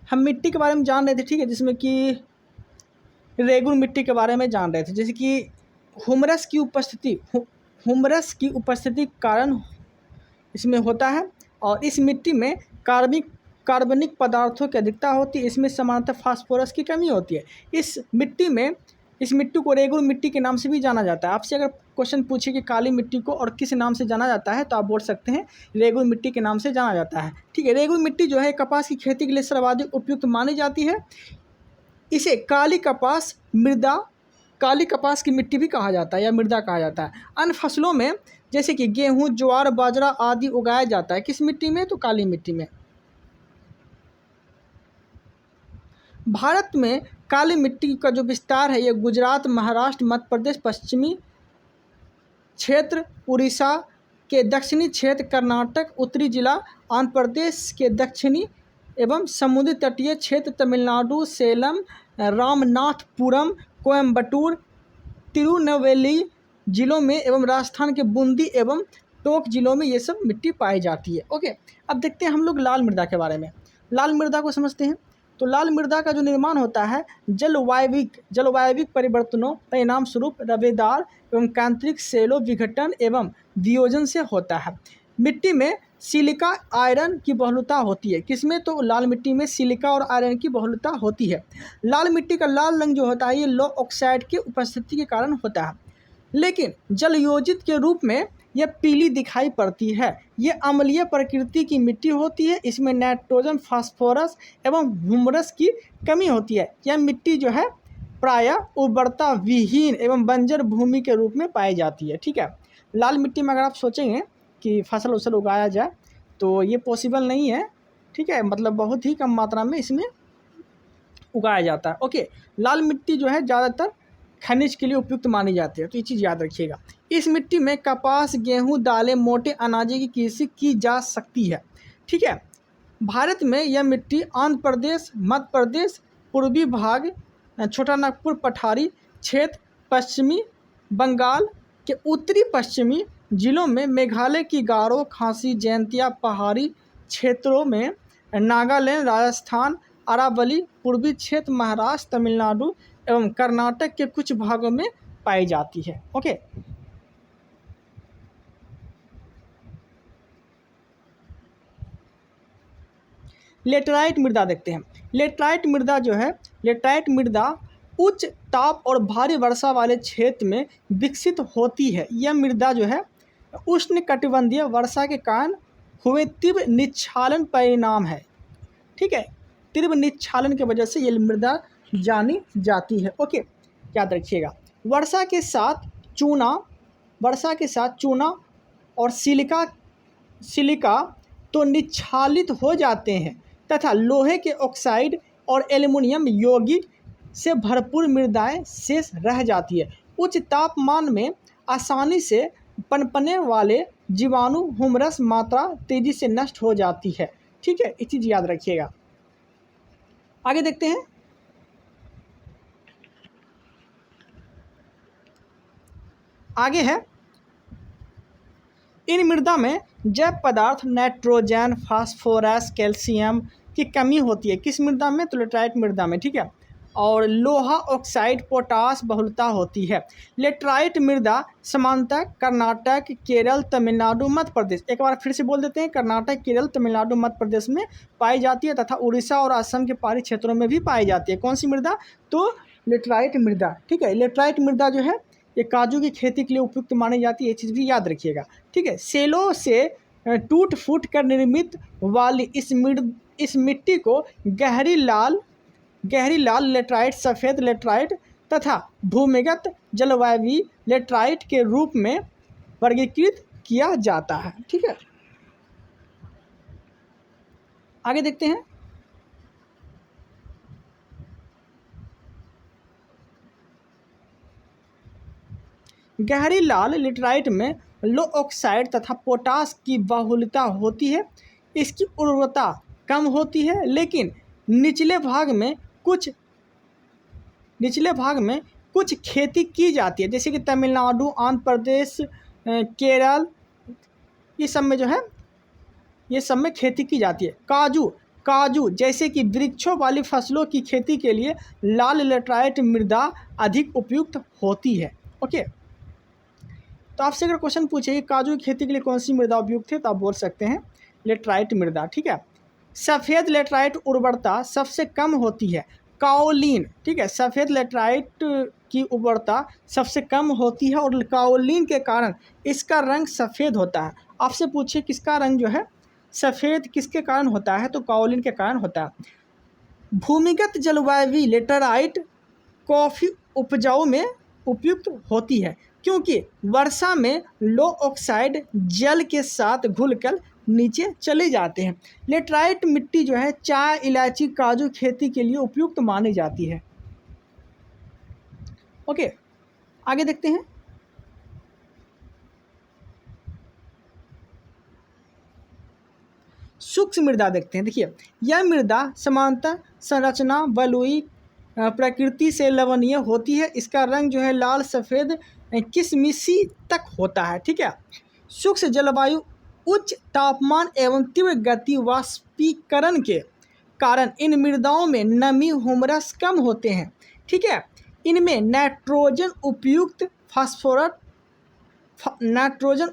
हम मिट्टी के बारे में जान रहे थे, ठीक है, जिसमें कि रेगुल मिट्टी के बारे में जान रहे थे, जैसे कि ह्यूमरस की उपस्थिति के कारण इसमें होता है। और इस मिट्टी में कार्बनिक पदार्थों की अधिकता होती है। इसमें सामान्यतः फास्फोरस की कमी होती है। इस मिट्टी को रेगुल मिट्टी के नाम से भी जाना जाता है। आपसे अगर क्वेश्चन पूछे कि काली मिट्टी को और किस नाम से जाना जाता है, तो आप बोल सकते हैं रेगुल मिट्टी के नाम से जाना जाता है, ठीक है। रेगुल मिट्टी जो है कपास की खेती के लिए सर्वाधिक उपयुक्त मानी जाती है। इसे काली कपास की मिट्टी भी कहा जाता है या मृदा कहा जाता है। अन्य फसलों में जैसे कि गेहूं, ज्वार, बाजरा आदि उगाया जाता है किस मिट्टी में, तो काली मिट्टी में। भारत में काली मिट्टी का जो विस्तार है ये गुजरात, महाराष्ट्र, मध्य प्रदेश, पश्चिमी क्षेत्र, उड़ीसा के दक्षिणी क्षेत्र, कर्नाटक, उत्तरी जिला आंध्र प्रदेश के दक्षिणी एवं समुद्री तटीय क्षेत्र, तमिलनाडु, सेलम, रामनाथपुरम, कोयम्बटूर, तिरुनेलवेली जिलों में एवं राजस्थान के बूंदी एवं टोंक जिलों में ये सब मिट्टी पाई जाती है। ओके, अब देखते हैं हम लोग लाल मृदा के बारे में। लाल मृदा को समझते हैं। तो लाल मृदा का जो निर्माण होता है जलवायविक परिवर्तनों परिणाम स्वरूप रवेदार एवं कांतरिक सेलो विघटन एवं वियोजन से होता है। मिट्टी में सिलिका आयरन की बहुलता होती है। किसमें, तो लाल मिट्टी में सिलिका और आयरन की बहुलता होती है। लाल मिट्टी का लाल रंग जो होता है ये लो ऑक्साइड की उपस्थिति के कारण होता है, लेकिन जलयोजित के रूप में यह पीली दिखाई पड़ती है। ये अम्लीय प्रकृति की मिट्टी होती है। इसमें नाइट्रोजन, फास्फोरस एवं ह्यूमरस की कमी होती है। यह मिट्टी जो है प्रायः उर्वरता विहीन एवं बंजर भूमि के रूप में पाई जाती है, ठीक है। लाल मिट्टी में अगर आप सोचेंगे कि फसल उसल उगाया जाए तो ये पॉसिबल नहीं है, ठीक है, मतलब बहुत ही कम मात्रा में इसमें उगाया जाता है। ओके, लाल मिट्टी जो है ज़्यादातर खनिज के लिए उपयुक्त मानी जाती है, तो ये चीज़ याद रखिएगा। इस मिट्टी में कपास, गेहूं, दालें, मोटे अनाज की कृषि की जा सकती है, ठीक है। भारत में यह मिट्टी आंध्र प्रदेश, मध्य प्रदेश, पूर्वी भाग, छोटा नागपुर पठारी क्षेत्र, पश्चिमी बंगाल के उत्तरी पश्चिमी जिलों में, मेघालय की गारो, खासी, जयंतिया पहाड़ी क्षेत्रों में, नागालैंड, राजस्थान, अरावली, पूर्वी क्षेत्र, महाराष्ट्र, तमिलनाडु एवं कर्नाटक के कुछ भागों में पाई जाती है। ओके, लेटराइट मृदा देखते हैं। लेटराइट मृदा जो है, लेटराइट मृदा उच्च ताप और भारी वर्षा वाले क्षेत्र में विकसित होती है। यह मृदा जो है उष्णकटिबंधीय वर्षा के कारण हुए तीव्र निच्छालन परिणाम है, ठीक है। तीव्र निच्छालन की वजह से ये मृदा जानी जाती है। ओके, याद रखिएगा। वर्षा के साथ चूना और सिलिका तो निच्छालित हो जाते हैं तथा लोहे के ऑक्साइड और एल्युमिनियम यौगिक से भरपूर मृदाएं शेष रह जाती है। उच्च तापमान में आसानी से पनपने वाले जीवाणु ह्यूमरस मात्रा तेजी से नष्ट हो जाती है, ठीक है। ये चीज़ याद रखिएगा। आगे देखते हैं। आगे है, इन मृदा में जैव पदार्थ नाइट्रोजन, फास्फोरस, कैल्शियम की कमी होती है। किस मृदा में, तो लेटराइट मृदा में, ठीक है। और लोहा ऑक्साइड, पोटास बहुलता होती है। लेटराइट मृदा सामान्यतः कर्नाटक, केरल, तमिलनाडु, मध्य प्रदेश, एक बार फिर से बोल देते हैं, कर्नाटक, केरल, तमिलनाडु, मध्य प्रदेश में पाई जाती है तथा उड़ीसा और असम के पहाड़ी क्षेत्रों में भी पाई जाती है। कौन सी मृदा, तो लेटराइट मृदा, ठीक है। लेटराइट मृदा जो है ये काजू की खेती के लिए उपयुक्त मानी जाती है। ये चीज़ भी याद रखिएगा, ठीक है। सेलों से टूट फूट कर निर्मित वाली इस मिट्टी को गहरी लाल लेटराइट, सफ़ेद लेटराइट तथा भूमिगत जलवायवी लेटराइट के रूप में वर्गीकृत किया जाता है, ठीक है। आगे देखते हैं। गहरी लाल लेटराइट में लो ऑक्साइड तथा पोटास की बहुलता होती है। इसकी उर्वरता कम होती है, लेकिन निचले भाग में कुछ खेती की जाती है, जैसे कि तमिलनाडु, आंध्र प्रदेश, केरल, ये सब में जो है ये सब में खेती की जाती है। काजू काजू जैसे कि वृक्षों वाली फसलों की खेती के लिए लाल लेटराइट मृदा अधिक उपयुक्त होती है। ओके, तो आपसे अगर क्वेश्चन पूछे कि काजू की खेती के लिए कौन सी मृदा उपयुक्त है तो आप बोल सकते हैं लेटराइट मृदा। ठीक है, सफ़ेद लेटराइट उर्वरता सबसे कम होती है काओलिन। ठीक है, सफ़ेद लेटराइट की उर्वरता सबसे कम होती है और काओलिन के कारण इसका रंग सफ़ेद होता है। आपसे पूछे किसका रंग जो है सफ़ेद किसके कारण होता है तो काओलिन के कारण होता है। भूमिगत जलवायु लेटराइट कॉफ़ी उपजाऊ में उपयुक्त होती है क्योंकि वर्षा में लो ऑक्साइड जल के साथ घुलकर नीचे चले जाते हैं। लेटराइट मिट्टी जो है चाय, इलायची, काजू खेती के लिए उपयुक्त मानी जाती है। ओके, आगे देखते हैं। सूक्ष्म मृदा देखते हैं। देखिए, यह मृदा समानता संरचना बलुई प्रकृति से लवणीय होती है। इसका रंग जो है लाल सफ़ेद किशमिशी तक होता है। ठीक है, शुष्क जलवायु, उच्च तापमान एवं तीव्र गति वाष्पीकरण के कारण इन मृदाओं में नमी ह्यूमरस कम होते हैं। ठीक है, इनमें नाइट्रोजन उपयुक्त फास्फोरस नाइट्रोजन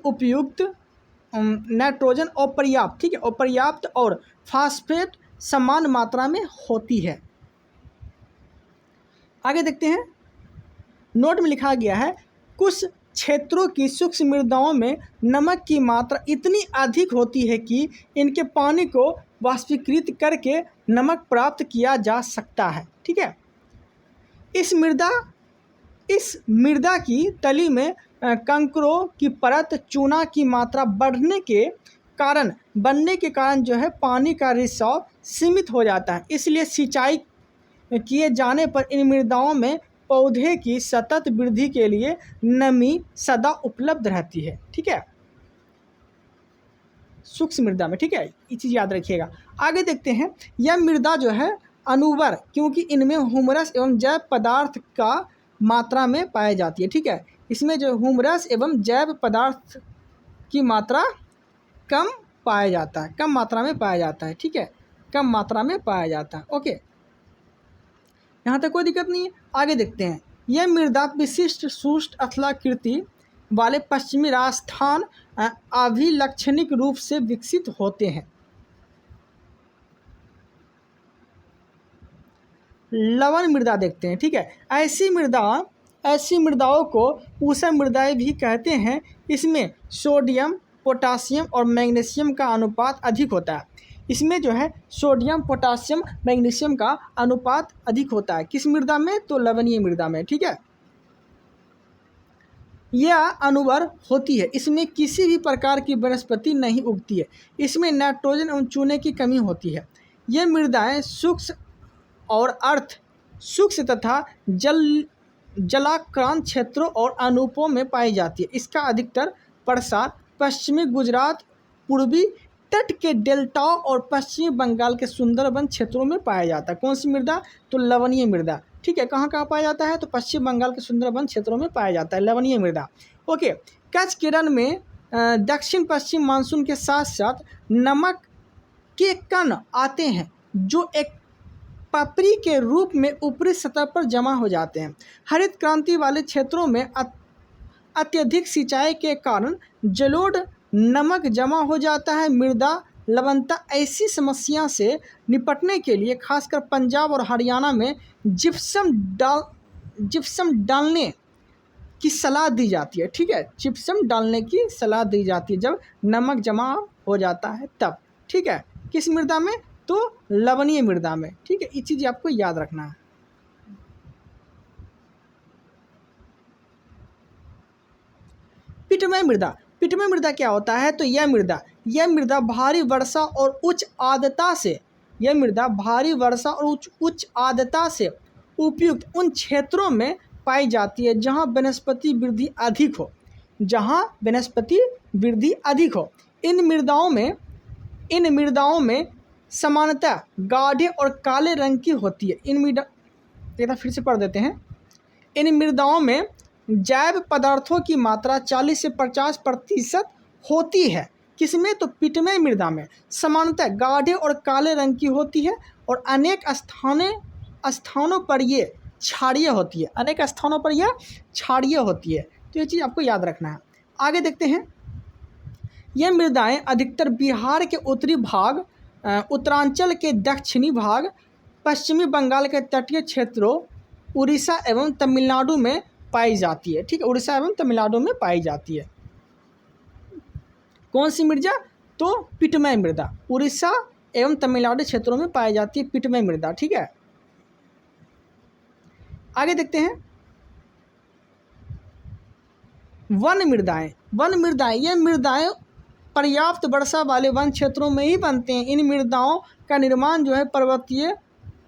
अपर्याप्त, ठीक है, अपर्याप्त और फास्फेट समान मात्रा में होती है। आगे देखते हैं। नोट में लिखा गया है कुछ क्षेत्रों की सूक्ष्म मृदाओं में नमक की मात्रा इतनी अधिक होती है कि इनके पानी को वाष्पीकृत करके नमक प्राप्त किया जा सकता है। ठीक है, इस मृदा की तली में कंकरों की परत चूना की मात्रा बनने के कारण जो है पानी का रिसाव सीमित हो जाता है। इसलिए सिंचाई किए जाने पर इन मृदाओं में पौधे की सतत वृद्धि के लिए नमी सदा उपलब्ध रहती है। ठीक है, सूक्ष्म मृदा में। ठीक है, ये चीज़ याद रखिएगा। आगे देखते हैं। यह मृदा जो है अनुवर क्योंकि इनमें ह्यूमरस एवं जैव पदार्थ का मात्रा में पाई जाती है। ठीक है, इसमें जो ह्यूमरस एवं जैव पदार्थ की मात्रा कम पाया जाता है, कम मात्रा में पाया जाता है। ठीक है, कम मात्रा में पाया जाता है। ओके, यहाँ तक कोई दिक्कत नहीं है। आगे देखते हैं। यह मृदा विशिष्ट शुष्क अथलाकृति वाले पश्चिमी राजस्थान अभिलक्षणिक रूप से विकसित होते हैं। लवण मृदा देखते हैं। ठीक है, ऐसी मृदाओं को ऊसर मृदाएं भी कहते हैं। इसमें सोडियम, पोटासियम और मैग्नीशियम का अनुपात अधिक होता है। इसमें जो है सोडियम, पोटासियम, मैग्नीशियम का अनुपात अधिक होता है। किस मृदा में तो लवणीय मृदा में। ठीक है, यह अनुवर होती है। इसमें किसी भी प्रकार की वनस्पति नहीं उगती है। इसमें नाइट्रोजन एवं चूने की कमी होती है। ये मृदाएं सूक्ष्म और अर्ध सूक्ष्म तथा जलाक्रांत क्षेत्रों और अनूपों में पाई जाती है। इसका अधिकतर प्रसार पश्चिमी गुजरात, पूर्वी तट के डेल्टाओं और पश्चिमी बंगाल के सुंदरबन क्षेत्रों में पाया जाता है। कौन सी मृदा तो लवणीय मृदा। ठीक है, कहाँ पाया जाता है तो पश्चिम बंगाल के सुंदरबन क्षेत्रों में पाया जाता है लवणीय मृदा। ओके, कच्छ केरल में दक्षिण पश्चिम मानसून के साथ साथ नमक के कण आते हैं जो एक पापड़ी के रूप में ऊपरी सतह पर जमा हो जाते हैं। हरित क्रांति वाले क्षेत्रों में अत्यधिक सिंचाई के कारण जलोढ़ नमक जमा हो जाता है। मृदा लवणता ऐसी समस्या से निपटने के लिए खासकर पंजाब और हरियाणा में जिप्सम डालने की सलाह दी जाती है। ठीक है, जिप्सम डालने की सलाह दी जाती है जब नमक जमा हो जाता है तब। ठीक है, किस मृदा में तो लवणीय मृदा में। ठीक है, ये चीज़ आपको याद रखना है। पिटमय मृदा। पिटमय मृदा क्या होता है तो यह मृदा भारी वर्षा और उच्च आर्द्रता से उपयुक्त उन क्षेत्रों में पाई जाती है जहां वनस्पति वृद्धि अधिक हो। इन मृदाओं में सामान्यतः गाढ़े और काले रंग की होती है। एक बार फिर से पढ़ देते हैं। इन मृदाओं में जैव पदार्थों की मात्रा 40 से 50% होती है। किसमें? तो पिटमय मृदा में सामान्यतः गाढ़े और काले रंग की होती है और अनेक स्थानों पर ये क्षारीय होती है। अनेक स्थानों पर यह क्षारीय होती है, तो ये चीज़ आपको याद रखना है। आगे देखते हैं, ये मृदाएं अधिकतर बिहार के उत्तरी भाग, उत्तरांचल के दक्षिणी भाग, पश्चिमी बंगाल के तटीय क्षेत्रों, उड़ीसा एवं तमिलनाडु में पाई जाती है। ठीक है, उड़ीसा एवं तमिलनाडु में पाई जाती है। कौन सी मृदा? तो पिटमय मृदा उड़ीसा एवं तमिलनाडु क्षेत्रों में पाई जाती है, पिटमय मृदा। ठीक है, आगे देखते हैं, वन मृदाएं। वन मृदाएं, ये मृदाएं पर्याप्त वर्षा वाले वन क्षेत्रों में ही बनते हैं। इन मृदाओं का निर्माण जो है पर्वतीय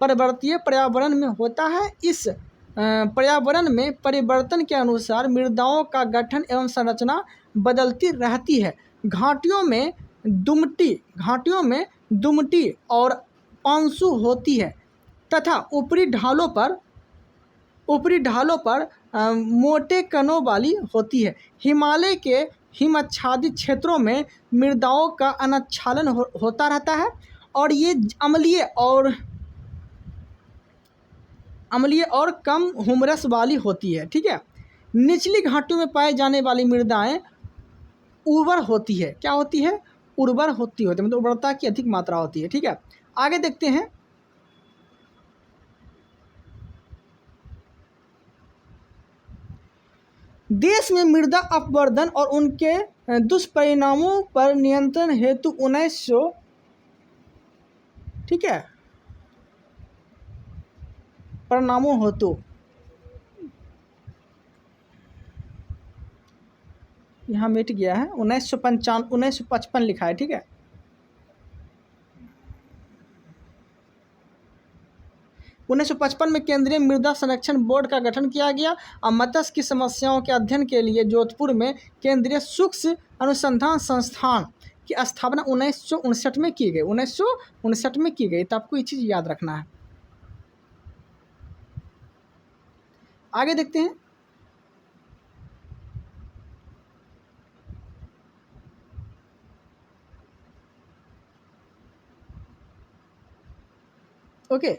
पर्यावरण में होता है। इस पर्यावरण में परिवर्तन के अनुसार मृदाओं का गठन एवं संरचना बदलती रहती है। घाटियों में दुमटी और पांसु होती है तथा ऊपरी ढालों पर मोटे कणों वाली होती है। हिमालय के हिमाच्छादित क्षेत्रों में मृदाओं का अनच्छालन होता रहता है और ये अम्लीय और कम हुमरस वाली होती है। ठीक है, निचली घाटियों में पाए जाने वाली मृदाएं उर्वर होती है। क्या होती है? उर्वर होती है, मतलब उर्वरता की अधिक मात्रा होती है। ठीक है, आगे देखते हैं, देश में मृदा अपवर्तन और उनके दुष्परिणामों पर नियंत्रण हेतु 1900, ठीक है, परिणामों हेतु, यहाँ मिट गया है, 1955 लिखा है। ठीक है, 1955 में केंद्रीय मृदा संरक्षण बोर्ड का गठन किया गया और मत्स्य की समस्याओं के अध्ययन के लिए जोधपुर में केंद्रीय सूक्ष्म अनुसंधान संस्थान की स्थापना 1959 में की गई। 1959 में की गई, तो आपको ये चीज़ याद रखना है। आगे देखते हैं, ओके,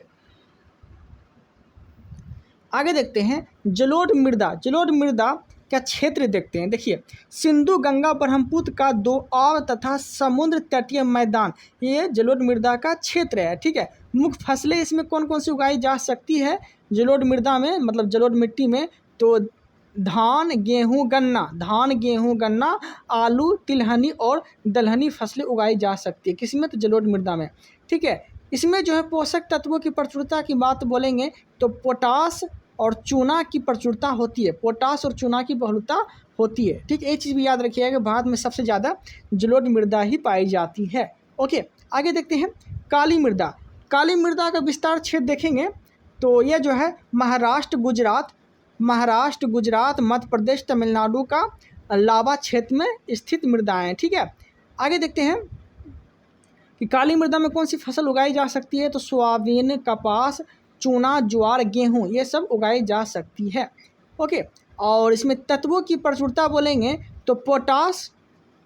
आगे देखते हैं जलोढ़ मृदा। जलोढ़ मृदा का क्षेत्र देखते हैं। देखिए, सिंधु गंगा ब्रह्मपुत्र का दोआब तथा समुद्र तटीय मैदान, ये जलोढ़ मृदा का क्षेत्र है। ठीक है, मुख्य फसलें इसमें कौन कौन सी उगाई जा सकती है जलोढ़ मृदा में, मतलब जलोढ़ मिट्टी में? तो धान, गेहूँ, गन्ना, आलू, तिलहनी और दलहनी फसलें उगाई जा सकती है। किसमें? तो जलोढ़ मृदा में। ठीक है, इसमें जो है पोषक तत्वों की प्रचुरता की बात बोलेंगे तो पोटास और चूना की प्रचुरता होती है। पोटास और चूना की बहुलता होती है। ठीक, एक चीज़ भी याद रखिएगा कि भारत में सबसे ज़्यादा जलोढ़ मृदा ही पाई जाती है। ओके, आगे देखते हैं काली मृदा। काली मृदा का विस्तार क्षेत्र देखेंगे तो यह जो है महाराष्ट्र, गुजरात, मध्य प्रदेश, तमिलनाडु का लावा क्षेत्र में स्थित मृदाएँ। ठीक है, आगे देखते हैं कि काली मृदा में कौन सी फसल उगाई जा सकती है? तो सोयाबीन, कपास, चूना, ज्वार, गेहूं, ये सब उगाई जा सकती है। ओके, और इसमें तत्वों की प्रचुरता बोलेंगे तो पोटास,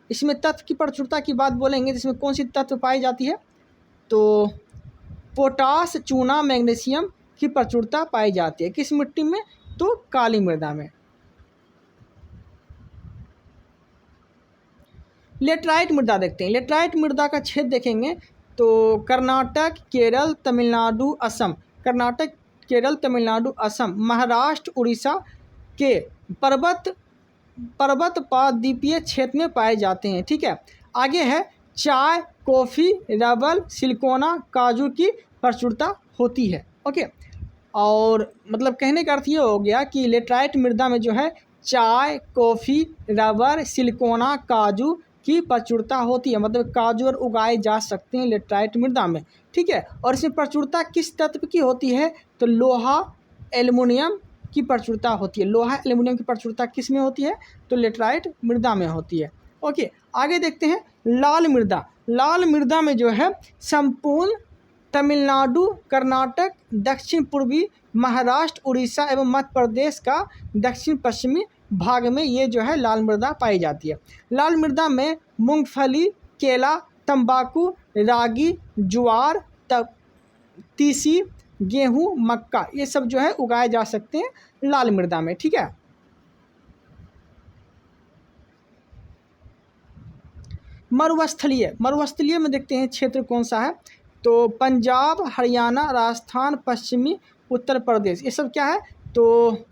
इसमें तत्व की प्रचुरता की बात बोलेंगे जिसमें कौन सी तत्व पाई जाती है? तो पोटास, चूना, मैग्नीशियम की प्रचुरता पाई जाती है। किस मिट्टी में? तो काली मृदा में। लेटराइट मृदा देखते हैं। लेटराइट मृदा का क्षेत्र देखेंगे तो कर्नाटक, केरल, तमिलनाडु, असम, महाराष्ट्र, उड़ीसा के पर्वत पादपीय क्षेत्र में पाए जाते हैं। ठीक है, आगे है चाय, कॉफ़ी, रबर, सिलिकोना, काजू की प्रचुरता होती है। ओके, और मतलब कहने का अर्थ ये हो गया कि लेटराइट मृदा में जो है चाय, कॉफ़ी, रबर, सिलिकोना, काजू की प्रचुरता होती है, मतलब काजू और उगाए जा सकते हैं लेटराइट मृदा में। ठीक है, और इसमें प्रचुरता किस तत्व की होती है? तो लोहा, एल्युमिनियम की प्रचुरता होती है। लोहा, एल्युमिनियम की प्रचुरता किस में होती है? तो लेटराइट मृदा में होती है। ओके, आगे देखते हैं लाल मृदा। लाल मृदा में जो है संपूर्ण तमिलनाडु, कर्नाटक, दक्षिण पूर्वी महाराष्ट्र, उड़ीसा एवं मध्य प्रदेश का दक्षिण पश्चिमी भाग में ये जो है लाल मृदा पाई जाती है। लाल मृदा में मूंगफली, केला, तंबाकू, रागी, ज्वार, तीसी, गेहूं, मक्का, ये सब जो है उगाए जा सकते हैं लाल मृदा में। ठीक है। मरुस्थलीय में देखते हैं क्षेत्र कौन सा है, तो पंजाब, हरियाणा, राजस्थान, पश्चिमी उत्तर प्रदेश, ये सब क्या है, तो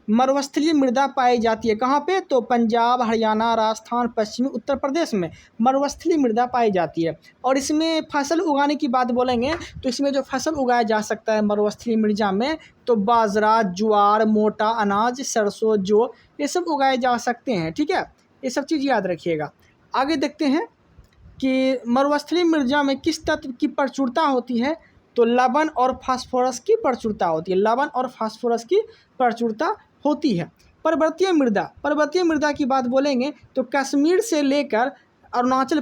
मरुस्थलीय मृदा पाई जाती है। कहाँ पे, तो पंजाब, हरियाणा, राजस्थान, पश्चिमी उत्तर प्रदेश में मरुस्थलीय मृदा पाई जाती है। और इसमें फसल उगाने की बात बोलेंगे तो इसमें जो फसल उगाया जा सकता है मरुस्थलीय मृदा में, तो बाजरा, ज्वार, मोटा अनाज, सरसों, जौ, ये सब उगाए जा सकते हैं। ठीक है, ये सब चीज़ याद रखिएगा। आगे देखते हैं कि मरुस्थलीय मृदा में किस तत्व की प्रचुरता होती है, तो लवण और फास्फोरस की प्रचुरता होती है। लवण और फास्फोरस की प्रचुरता होती है। पर्वतीय मृदा की बात बोलेंगे तो कश्मीर से लेकर अरुणाचल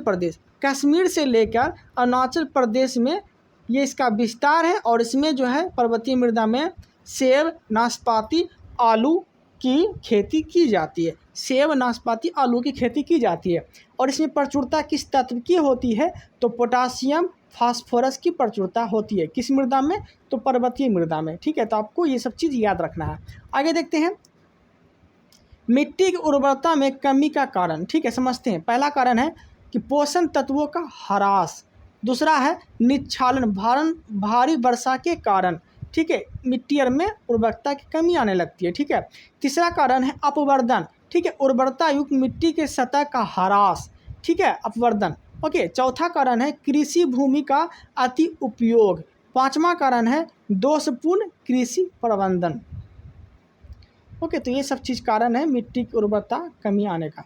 प्रदेश में ये इसका विस्तार है। और इसमें जो है पर्वतीय मृदा में सेब, नाशपाती, आलू की खेती की जाती है। सेब, नाशपाती, आलू की खेती की जाती है। और इसमें प्रचुरता किस तत्व की होती है, तो पोटासियम, फास्फोरस की प्रचुरता होती है। किस मृदा में, तो पर्वतीय मृदा में। ठीक है, तो आपको ये सब चीज़ याद रखना है। आगे देखते हैं मिट्टी की उर्वरता में कमी का कारण। ठीक है, समझते हैं। पहला कारण है कि पोषण तत्वों का ह्रास। दूसरा है निच्छालन, भारी वर्षा के कारण। ठीक है, मिट्टी में उर्वरता की कमी आने लगती है। ठीक है। तीसरा कारण है अपवर्दन। ठीक है, उर्वरता युक्त मिट्टी के सतह का ह्रास। ठीक है, अपवर्दन। ओके। चौथा कारण है कृषि भूमि का अति उपयोग। पांचवा कारण है दोषपूर्ण कृषि प्रबंधन। ओके, तो ये सब चीज़ कारण है मिट्टी की उर्वरता कमी आने का।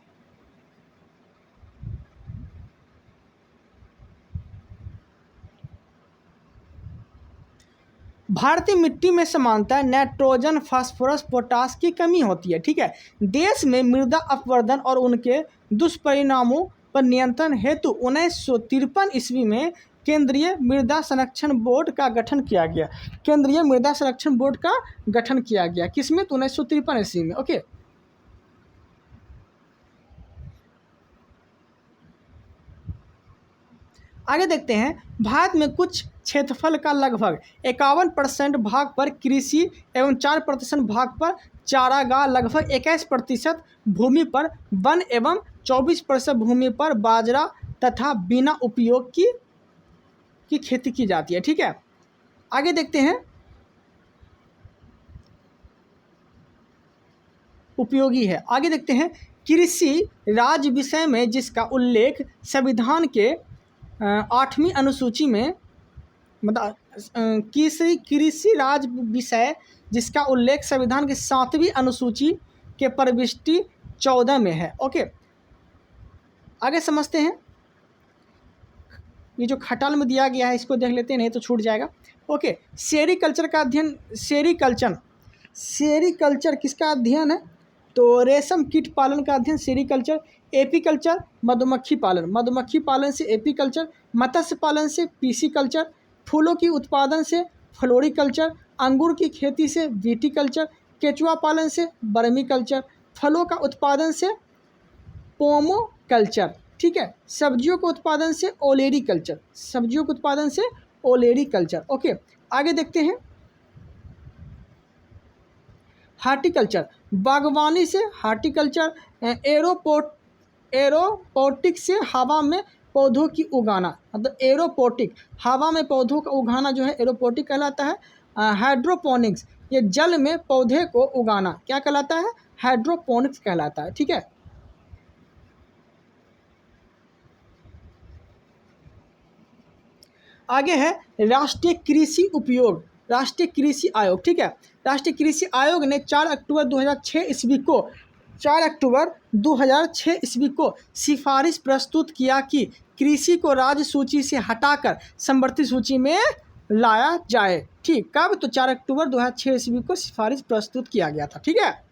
भारतीय मिट्टी में सामान्यतः नाइट्रोजन, फास्फोरस, पोटास की कमी होती है। ठीक है। देश में मृदा अपवर्दन और उनके दुष्परिणामों पर नियंत्रण हेतु 1953 ईस्वी में केंद्रीय मृदा संरक्षण बोर्ड का गठन किया गया। केंद्रीय मृदा संरक्षण बोर्ड का गठन किया गया किसमें, तो 1953 ईस्वी में। ओके। आगे देखते हैं भारत में कुछ क्षेत्रफल का लगभग 51% भाग पर कृषि एवं 4% भाग पर चारागाह, लगभग 21% भूमि पर वन एवं 24% भूमि पर बाजरा तथा बिना उपयोग की खेती की जाती है। ठीक है। आगे देखते हैं उपयोगी है। आगे देखते हैं कृषि राज्य विषय में जिसका उल्लेख संविधान के 8वीं अनुसूची में, मतलब कृषि राज्य विषय जिसका उल्लेख संविधान की 7वीं अनुसूची के प्रविष्टि 14 में है। ओके। आगे समझते हैं, ये जो खटाल में दिया गया है इसको देख लेते हैं, नहीं तो छूट जाएगा। ओके। सेरीकल्चर का अध्ययन, सेरीकल्चर किसका अध्ययन है, तो रेशम कीट पालन का अध्ययन सेरीकल्चर। एपीकल्चर मधुमक्खी पालन से एपीकल्चर। मत्स्य पालन से पीसीकल्चर। फूलों की उत्पादन से फ्लोरिकल्चर। अंगूर की खेती से विटीकल्चर। केचुआ पालन से बर्मीकल्चर। फलों का उत्पादन से पोमोकल्चर। ठीक है। सब्जियों के उत्पादन से ओलेरीकल्चर। ओके। आगे देखते हैं हार्टिकल्चर, बागवानी से हार्टिकल्चर। एरोपोटिक से हवा में पौधों की उगाना, मतलब एरोपोटिक, हवा में पौधों का उगाना जो है एरोपोटिक कहलाता है। हाइड्रोपोनिक्स, ये जल में पौधे को उगाना क्या कहलाता है, हाइड्रोपोनिक्स कहलाता है। ठीक है। आगे है राष्ट्रीय कृषि उपयोग, राष्ट्रीय कृषि आयोग। ठीक है। राष्ट्रीय कृषि आयोग ने 4 अक्टूबर 2006 ईस्वी को सिफारिश प्रस्तुत किया कि कृषि को राज्य सूची से हटाकर समवर्ती सूची में लाया जाए। ठीक, कब, तो 4 अक्टूबर 2006 ईस्वी को सिफारिश प्रस्तुत किया गया था। ठीक है।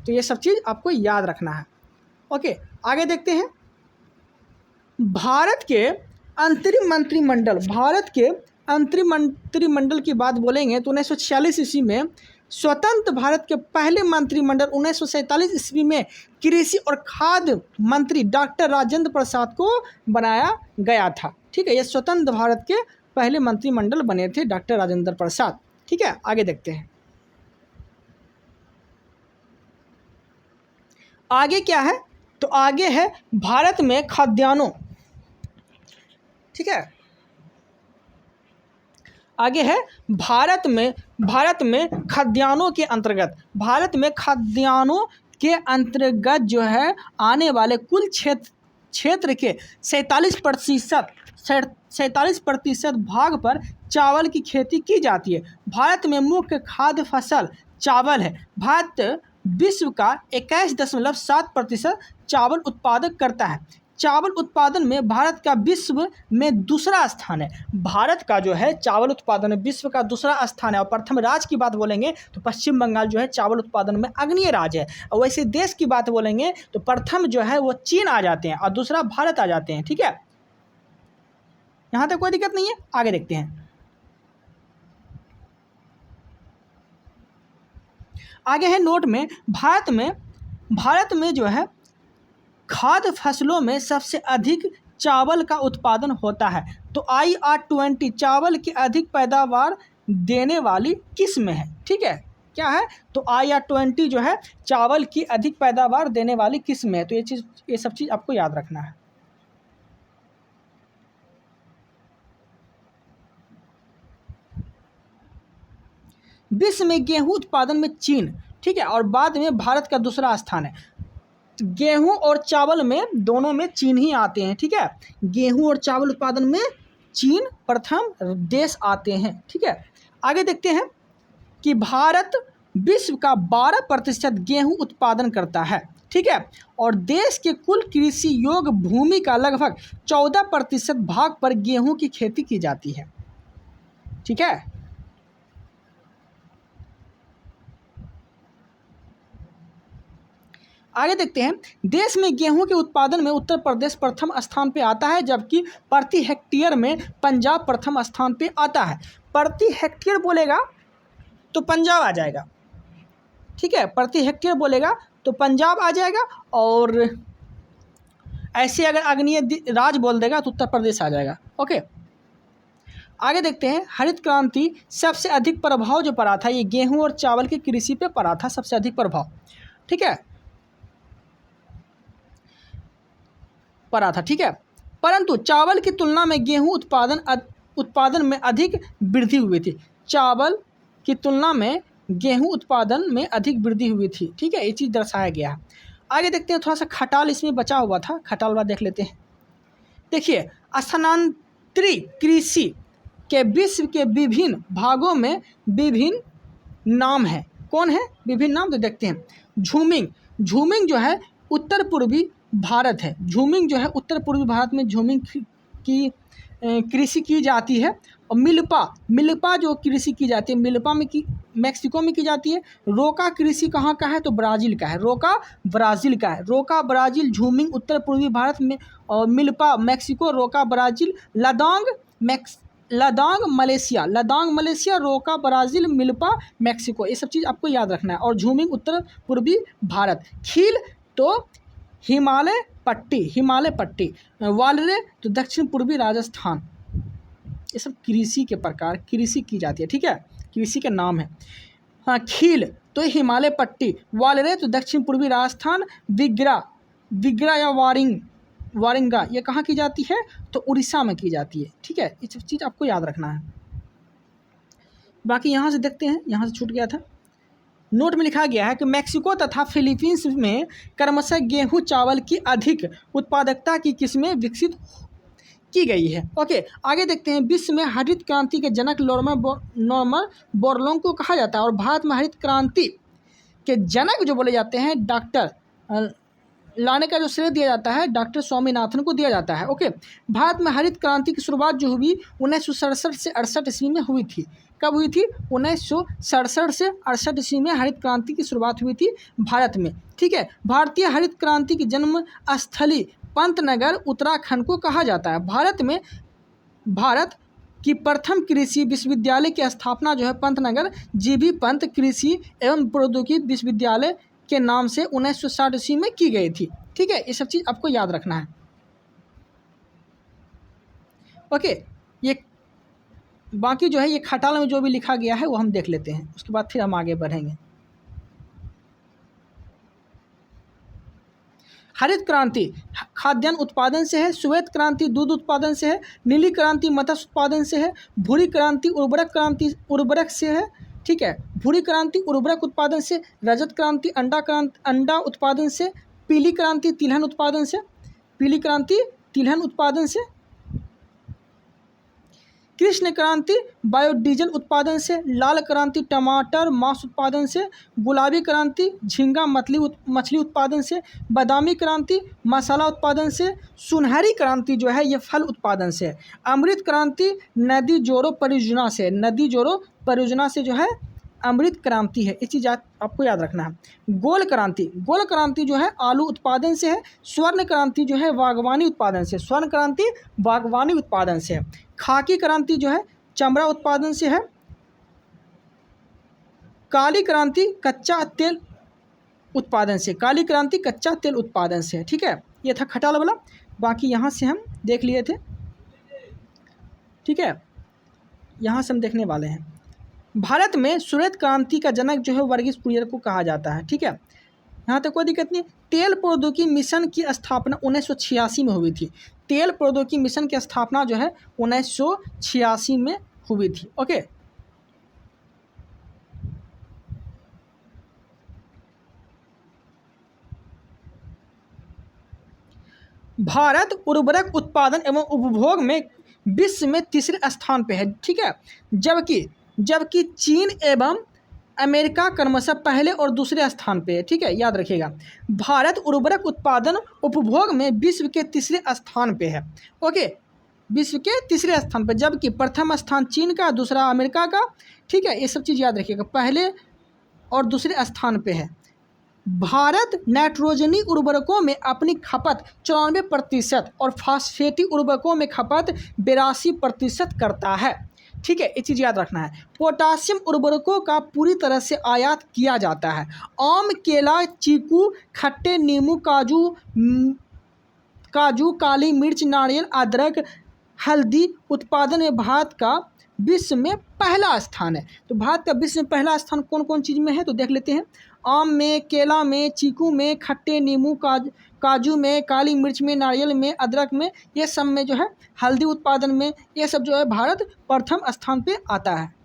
तो ये सब चीज़ आपको याद रखना है। ओके। आगे देखते हैं भारत के अंतरिम मंत्रिमंडल की बात बोलेंगे तो 1946 ईस्वी में स्वतंत्र भारत के पहले मंत्रिमंडल 1947 ईस्वी में कृषि और खाद्य मंत्री डॉक्टर राजेंद्र प्रसाद को बनाया गया था। ठीक है, ये स्वतंत्र भारत के पहले मंत्रिमंडल बने थे डॉक्टर राजेंद्र प्रसाद। ठीक है, आगे देखते हैं। आगे क्या है, तो आगे है भारत में खाद्यान्नों। ठीक है, आगे है भारत में खाद्यान्नों के अंतर्गत, भारत में खाद्यान्नों के अंतर्गत जो है आने वाले कुल क्षेत्र के 47% भाग पर चावल की खेती की जाती है। भारत में मुख्य खाद्य फसल चावल है। भारत विश्व का 21.7% चावल उत्पादक करता है। चावल उत्पादन में भारत का विश्व में दूसरा स्थान है। भारत का जो है चावल उत्पादन में विश्व का दूसरा स्थान है। और प्रथम राज्य की बात बोलेंगे तो पश्चिम बंगाल जो है चावल उत्पादन में अग्रणीय राज्य है। और वैसे देश की बात बोलेंगे तो प्रथम जो है वो चीन आ जाते हैं और दूसरा भारत आ जाते हैं। ठीक है, यहाँ तक कोई दिक्कत नहीं है। आगे देखते हैं। आगे है नोट में, भारत में जो है खाद्य फसलों में सबसे अधिक चावल का उत्पादन होता है। तो IR20 चावल की अधिक पैदावार देने वाली किस्म है। ठीक है, क्या है, तो IR20 जो है चावल की अधिक पैदावार देने वाली किस्म है। तो ये सब चीज़ आपको याद रखना है। विश्व में गेहूं उत्पादन में चीन, ठीक है, और बाद में भारत का दूसरा स्थान है। गेहूं और चावल में दोनों में चीन ही आते हैं। ठीक है, गेहूं और चावल उत्पादन में चीन प्रथम देश आते हैं। ठीक है, आगे देखते हैं कि भारत विश्व का 12% गेहूं उत्पादन करता है। ठीक है, और देश के कुल कृषि योग्य भूमि का लगभग 14% भाग पर गेहूं की खेती की जाती है। ठीक है, आगे देखते हैं। देश में गेहूं के उत्पादन में उत्तर प्रदेश प्रथम स्थान पे आता है, जबकि प्रति हेक्टेयर में पंजाब प्रथम स्थान पे आता है। प्रति हेक्टेयर बोलेगा तो पंजाब आ जाएगा। ठीक है, प्रति हेक्टेयर बोलेगा तो पंजाब आ जाएगा, और ऐसे अगर अग्रणीय राज्य बोल देगा तो उत्तर प्रदेश आ जाएगा। ओके, आगे देखते हैं। हरित क्रांति सबसे अधिक प्रभाव जो पड़ा था ये गेहूं और चावल की कृषि पे पड़ा था, सबसे अधिक प्रभाव। ठीक है, पड़ा था। ठीक है, परंतु चावल की तुलना में गेहूं उत्पादन में अधिक वृद्धि हुई थी। चावल की तुलना में गेहूं उत्पादन में अधिक वृद्धि हुई थी। ठीक है, ये चीज़ दर्शाया गया है। आगे देखते हैं, थोड़ा सा खटाल इसमें बचा हुआ था, खटाल वाला देख लेते हैं। देखिए, स्थानांतरित कृषि के विश्व के विभिन्न भागों में विभिन्न नाम है। कौन है विभिन्न नाम, तो देखते हैं। झूमिंग जो है उत्तर पूर्वी भारत है। झूमिंग जो है उत्तर पूर्वी भारत में झूमिंग की कृषि की जाती है। और मिल्पा जो कृषि की जाती है, मिल्पा में मैक्सिको में की जाती है। रोका कृषि कहाँ का है, तो ब्राज़ील का है। रोका ब्राज़ील का है। रोका ब्राज़ील, झूमिंग उत्तर पूर्वी भारत में, और मिल्पा मैक्सिको, रोका ब्राज़ील। लदांग मलेशिया, रोका ब्राज़ील, मिल्पा मैक्सिको। ये सब चीज़ आपको याद रखना है। और झूमिंग उत्तर पूर्वी भारत। खील तो हिमालय पट्टी, वालरे तो दक्षिण पूर्वी राजस्थान। ये सब कृषि के प्रकार, कृषि की जाती है। ठीक है, कृषि के नाम है। हाँ, खील तो हिमालय पट्टी, वालरे तो दक्षिण पूर्वी राजस्थान, विग्रा या वारिंगा ये कहाँ की जाती है, तो उड़ीसा में की जाती है। ठीक है, ये सब चीज़ आपको याद रखना है। बाकी यहाँ से देखते हैं, यहाँ से छूट गया था। नोट में लिखा गया है कि मैक्सिको तथा फिलीपींस में क्रमशः गेहूं चावल की अधिक उत्पादकता की किस्में विकसित की गई है। ओके, आगे देखते हैं। विश्व में हरित क्रांति के जनक नॉर्मन बोरलॉन्ग को कहा जाता है, और भारत में हरित क्रांति के जनक जो बोले जाते हैं डॉक्टर लाने का जो श्रेय दिया जाता है डॉक्टर स्वामीनाथन को दिया जाता है। ओके, भारत में हरित क्रांति की शुरुआत जो हुई 1967 से 68 ईस्वी में हुई थी। कब हुई थी, 1967 से 68 ईस्वी में हरित क्रांति की शुरुआत हुई थी भारत में। ठीक है, भारतीय हरित क्रांति की जन्म स्थली पंतनगर उत्तराखंड को कहा जाता है। भारत कि प्रथम कृषि विश्वविद्यालय की स्थापना जो है पंतनगर जीबी पंत कृषि एवं प्रौद्योगिकी विश्वविद्यालय के नाम से 1960 ईस्वी में की गई थी। ठीक है, ये सब चीज़ आपको याद रखना है। ओके, ये बाकी जो है ये खटाल में जो भी लिखा गया है वो हम देख लेते हैं, उसके बाद फिर हम आगे बढ़ेंगे। हरित क्रांति खाद्यान्न उत्पादन से है, श्वेत क्रांति दूध उत्पादन से है, नीली क्रांति मत्स्य उत्पादन से है, भूरी क्रांति उर्वरक से है। ठीक है, भूरी क्रांति उर्वरक उत्पादन से, रजत क्रांति अंडा उत्पादन से, पीली क्रांति तिलहन उत्पादन से, कृष्ण क्रांति बायोडीजल उत्पादन से, लाल क्रांति टमाटर मांस उत्पादन से, गुलाबी क्रांति झींगा मछली उत्पादन से, बादामी क्रांति मसाला उत्पादन से, सुनहरी क्रांति जो है ये फल उत्पादन से, अमृत क्रांति नदी जोड़ो परियोजना से जो है अमृत क्रांति है। ये चीज़ आपको याद रखना है। गोल क्रांति जो है आलू उत्पादन से है, स्वर्ण क्रांति जो है बागवानी उत्पादन से है, खाकी क्रांति जो है चमड़ा उत्पादन से है, काली क्रांति कच्चा तेल उत्पादन से है। ठीक है, ये था खटाल वाला, बाकी यहाँ से हम देख लिए थे। ठीक है, यहाँ से हम देखने वाले हैं। भारत में श्वेत क्रांति का जनक जो है वर्गीस कुरियन को कहा जाता है। ठीक है, यहाँ तक कोई दिक्कत नहीं। तेल प्रौद्योगिकी मिशन की स्थापना 1986 में हुई थी। तेल प्रौद्योगिकी मिशन की स्थापना जो है 1986 में हुई थी। ओके, भारत उर्वरक उत्पादन एवं उपभोग में विश्व में तीसरे स्थान पे है। ठीक है, जबकि चीन एवं अमेरिका क्रमशः पहले और दूसरे स्थान पे है। ठीक है, याद रखिएगा, भारत उर्वरक उत्पादन उपभोग में विश्व के तीसरे स्थान पे है। ओके, विश्व के तीसरे स्थान पे, जबकि प्रथम स्थान चीन का, दूसरा अमेरिका का। ठीक है, ये सब चीज़ याद रखिएगा, पहले और दूसरे स्थान पे है। भारत नाइट्रोजनी उर्वरकों में अपनी खपत 94% और फास्फेटी उर्वरकों में खपत 82% करता है। ठीक है, ये चीज़ याद रखना है। पोटासियम उर्वरकों का पूरी तरह से आयात किया जाता है। आम, केला, चीकू, खट्टे नींबू, काजू, काली मिर्च, नारियल, अदरक, हल्दी उत्पादन में भारत का विश्व में पहला स्थान है। तो भारत का विश्व में पहला स्थान कौन कौन चीज़ में है तो देख लेते हैं। आम में, केला में, चीकू में, खट्टे नींबू, काजू में, काली मिर्च में, नारियल में, अदरक में, ये सब में जो है, हल्दी उत्पादन में, ये सब जो है भारत प्रथम स्थान पे आता है।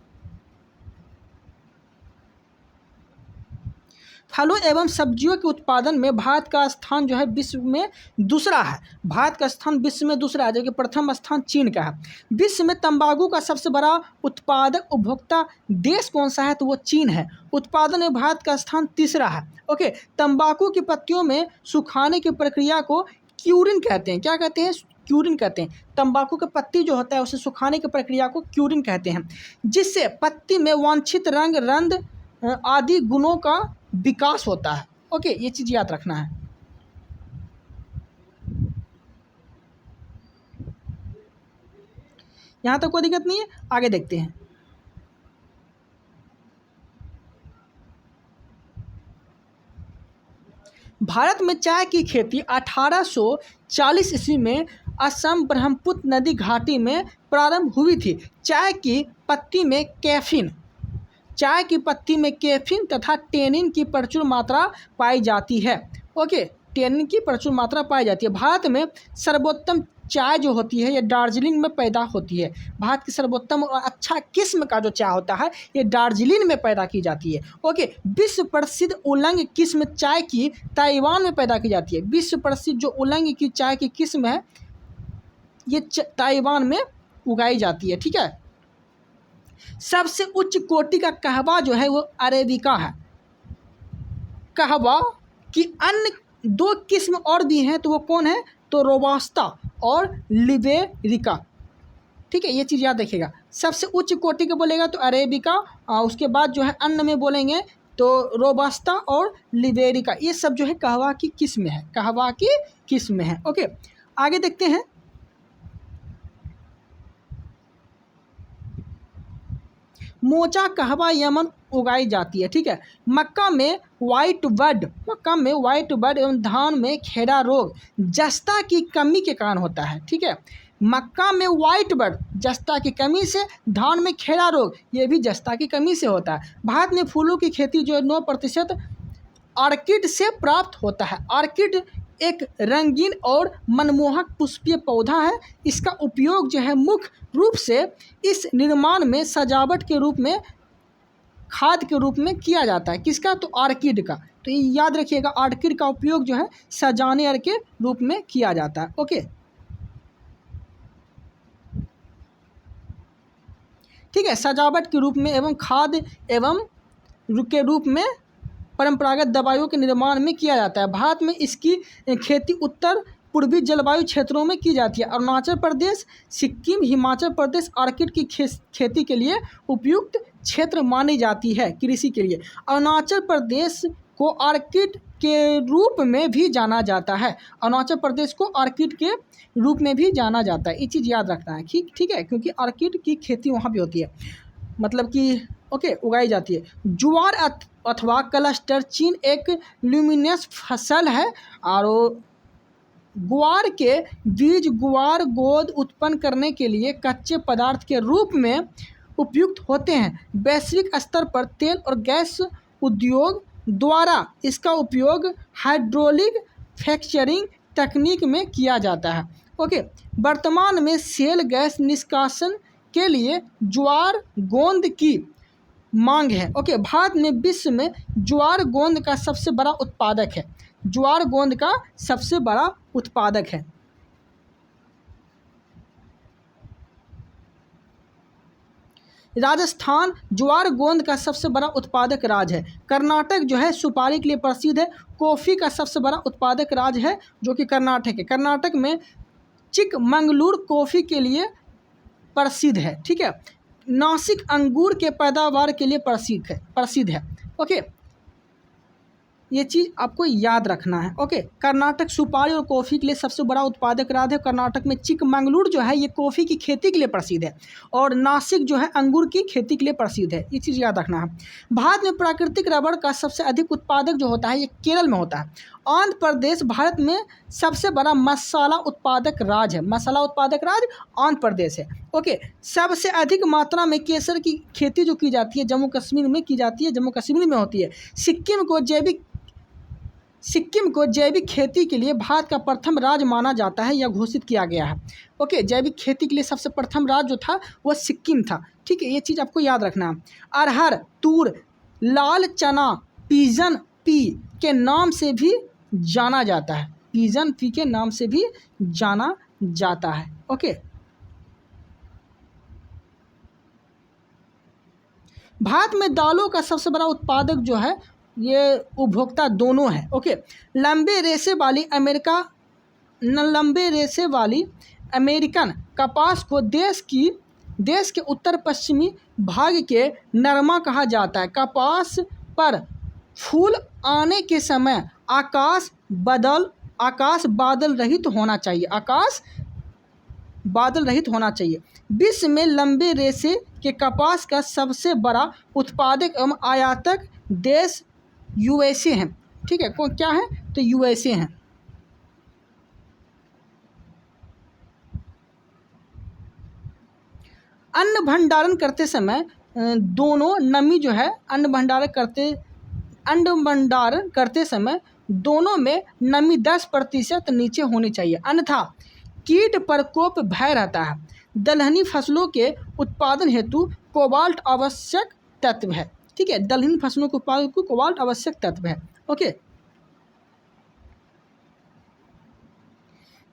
फलों एवं सब्जियों के उत्पादन में भारत का स्थान जो है विश्व में दूसरा है। भारत का स्थान विश्व में दूसरा है, जबकि प्रथम स्थान चीन का है। विश्व में तंबाकू का सबसे बड़ा उत्पादक उपभोक्ता देश कौन सा है तो वो चीन है। उत्पादन में भारत का स्थान तीसरा है। ओके, तंबाकू की पत्तियों में सुखाने की प्रक्रिया को क्यूरिंग कहते हैं। क्या कहते हैं? क्यूरिंग कहते हैं। तंबाकू की पत्ती जो होता है उसे सुखाने की प्रक्रिया को क्यूरिंग कहते हैं, जिससे पत्ती में वांछित रंग, रंध आदि गुणों का विकास होता है। ओके, ये चीज़ याद रखना है। यहाँ तक कोई दिक्कत नहीं है, आगे देखते हैं। भारत में चाय की खेती 1840 ईस्वी में असम ब्रह्मपुत्र नदी घाटी में प्रारंभ हुई थी। चाय की पत्ती में कैफीन तथा टेनिन की प्रचुर मात्रा पाई जाती है। ओके, टेनिन की प्रचुर मात्रा पाई जाती है। भारत में सर्वोत्तम चाय जो होती है ये दार्जिलिंग में पैदा होती है। भारत की सर्वोत्तम और अच्छा किस्म का जो चाय होता है ये दार्जिलिंग में पैदा की जाती है। ओके, विश्व प्रसिद्ध उलंग किस्म चाय की ताइवान में पैदा की जाती है। विश्व प्रसिद्ध जो उलंग की चाय की किस्म है ये ताइवान में उगाई जाती है। ठीक है, सबसे उच्च कोटि का कहवा जो है वो अरेबिका है। कहवा की अन्य 2 किस्म और भी हैं, तो वो कौन है तो रोबास्ता और लिबेरिका। ठीक है, ये चीज़ याद रखिएगा। सबसे उच्च कोटि का बोलेगा तो अरेबिका, उसके बाद जो है अन्य में बोलेंगे तो रोबास्ता और लिबेरिका। ये सब जो है कहवा की किस्म है। ओके, आगे देखते हैं। मोचा कहवा यमन उगाई जाती है। ठीक है, मक्का में वाइट बर्ड एवं धान में खेड़ा रोग जस्ता की कमी के कारण होता है। ठीक है, मक्का में वाइट बर्ड जस्ता की कमी से, धान में खेड़ा रोग ये भी जस्ता की कमी से होता है। भारत में फूलों की खेती जो है 9% ऑर्किड से प्राप्त होता है। ऑर्किड एक रंगीन और मनमोहक पुष्पीय पौधा है। इसका उपयोग जो है मुख्य रूप से इस निर्माण में सजावट के रूप में, खाद के रूप में किया जाता है। किसका? तो ऑर्किड का। तो ये याद रखिएगा, ऑर्किड का उपयोग जो है सजाने के रूप में किया जाता है। ओके, ठीक है, सजावट के रूप में एवं खाद एवं के रूप में परंपरागत दवाइयों के निर्माण में किया जाता है। भारत में इसकी खेती उत्तर पूर्वी जलवायु क्षेत्रों में की जाती है। अरुणाचल प्रदेश, सिक्किम, हिमाचल प्रदेश ऑर्किड की खेती के लिए उपयुक्त क्षेत्र मानी जाती है। कृषि के लिए अरुणाचल प्रदेश को ऑर्किड के रूप में भी जाना जाता है। अरुणाचल प्रदेश को ऑर्किड के रूप में भी जाना जाता है। ये चीज़ याद रखना है। ठीक है, क्योंकि ऑर्किड की खेती वहाँ भी होती है, मतलब कि ओके उगाई जाती है। ज्वार अथवा क्लस्टर चीन एक ल्यूमिनस फसल है और ग्वार के बीज ग्वार गोद उत्पन्न करने के लिए कच्चे पदार्थ के रूप में उपयुक्त होते हैं। वैश्विक स्तर पर तेल और गैस उद्योग द्वारा इसका उपयोग हाइड्रोलिक फ्रैक्चरिंग तकनीक में किया जाता है। ओके, वर्तमान में शेल गैस निष्कासन के लिए ज्वार गोंद की मांग है। ओके, भारत में विश्व में ज्वार गोंद का सबसे बड़ा उत्पादक है। ज्वार गोंद का सबसे बड़ा उत्पादक है। राजस्थान ज्वार गोंद का सबसे बड़ा उत्पादक राज्य है। कर्नाटक जो है सुपारी के लिए प्रसिद्ध है। कॉफ़ी का सबसे बड़ा उत्पादक राज्य है जो कि कर्नाटक है। कर्नाटक में चिकमंगलूर कॉफ़ी के लिए प्रसिद्ध है। ठीक है, नासिक अंगूर के पैदावार के लिए प्रसिद्ध है। ओके, ये चीज़ आपको याद रखना है। ओके, कर्नाटक सुपारी और कॉफ़ी के लिए सबसे बड़ा उत्पादक राज्य है। कर्नाटक में चिकमंगलूर जो है ये कॉफ़ी की खेती के लिए प्रसिद्ध है और नासिक जो है अंगूर की खेती के लिए प्रसिद्ध है। ये चीज़ याद रखना है। भारत में प्राकृतिक रबड़ का सबसे अधिक उत्पादक जो होता है ये केरल में होता है। आंध्र प्रदेश भारत में सबसे बड़ा मसाला उत्पादक राज्य है। मसाला उत्पादक राज्य आंध्र प्रदेश है। ओके, सबसे अधिक मात्रा में केसर की खेती जो की जाती है जम्मू कश्मीर में की जाती है, जम्मू कश्मीर में होती है। सिक्किम को जैविक खेती के लिए भारत का प्रथम राज्य माना जाता है या घोषित किया गया है। ओके, जैविक खेती के लिए सबसे प्रथम राज्य जो था वह सिक्किम था। ठीक है, ये चीज़ आपको याद रखना है। अरहर, तूर, लाल चना पिजन पी के नाम से भी जाना जाता है। पिजन पी के नाम से भी जाना जाता है। ओके, भारत में दालों का सबसे बड़ा उत्पादक जो है ये उपभोक्ता दोनों है। ओके, लंबे रेशे वाली अमेरिकन कपास को देश के उत्तर पश्चिमी भाग के नरमा कहा जाता है। कपास पर फूल आने के समय आकाश बादल रहित होना चाहिए। विश्व में लंबे रेशे के कपास का सबसे बड़ा उत्पादक एवं आयातक देश यूएसए है। ठीक है, क्या है? तो यूएसए है। अन्न भंडारण करते समय दोनों नमी जो है अन्न भंडारण करते समय दोनों में नमी 10% नीचे होनी चाहिए, अन्यथा कीट प्रकोप भय रहता है। दलहनी फसलों के उत्पादन हेतु कोबाल्ट आवश्यक तत्व है। ठीक है, दलहनी फसलों के उत्पादन को कोबाल्ट आवश्यक तत्व है। ओके,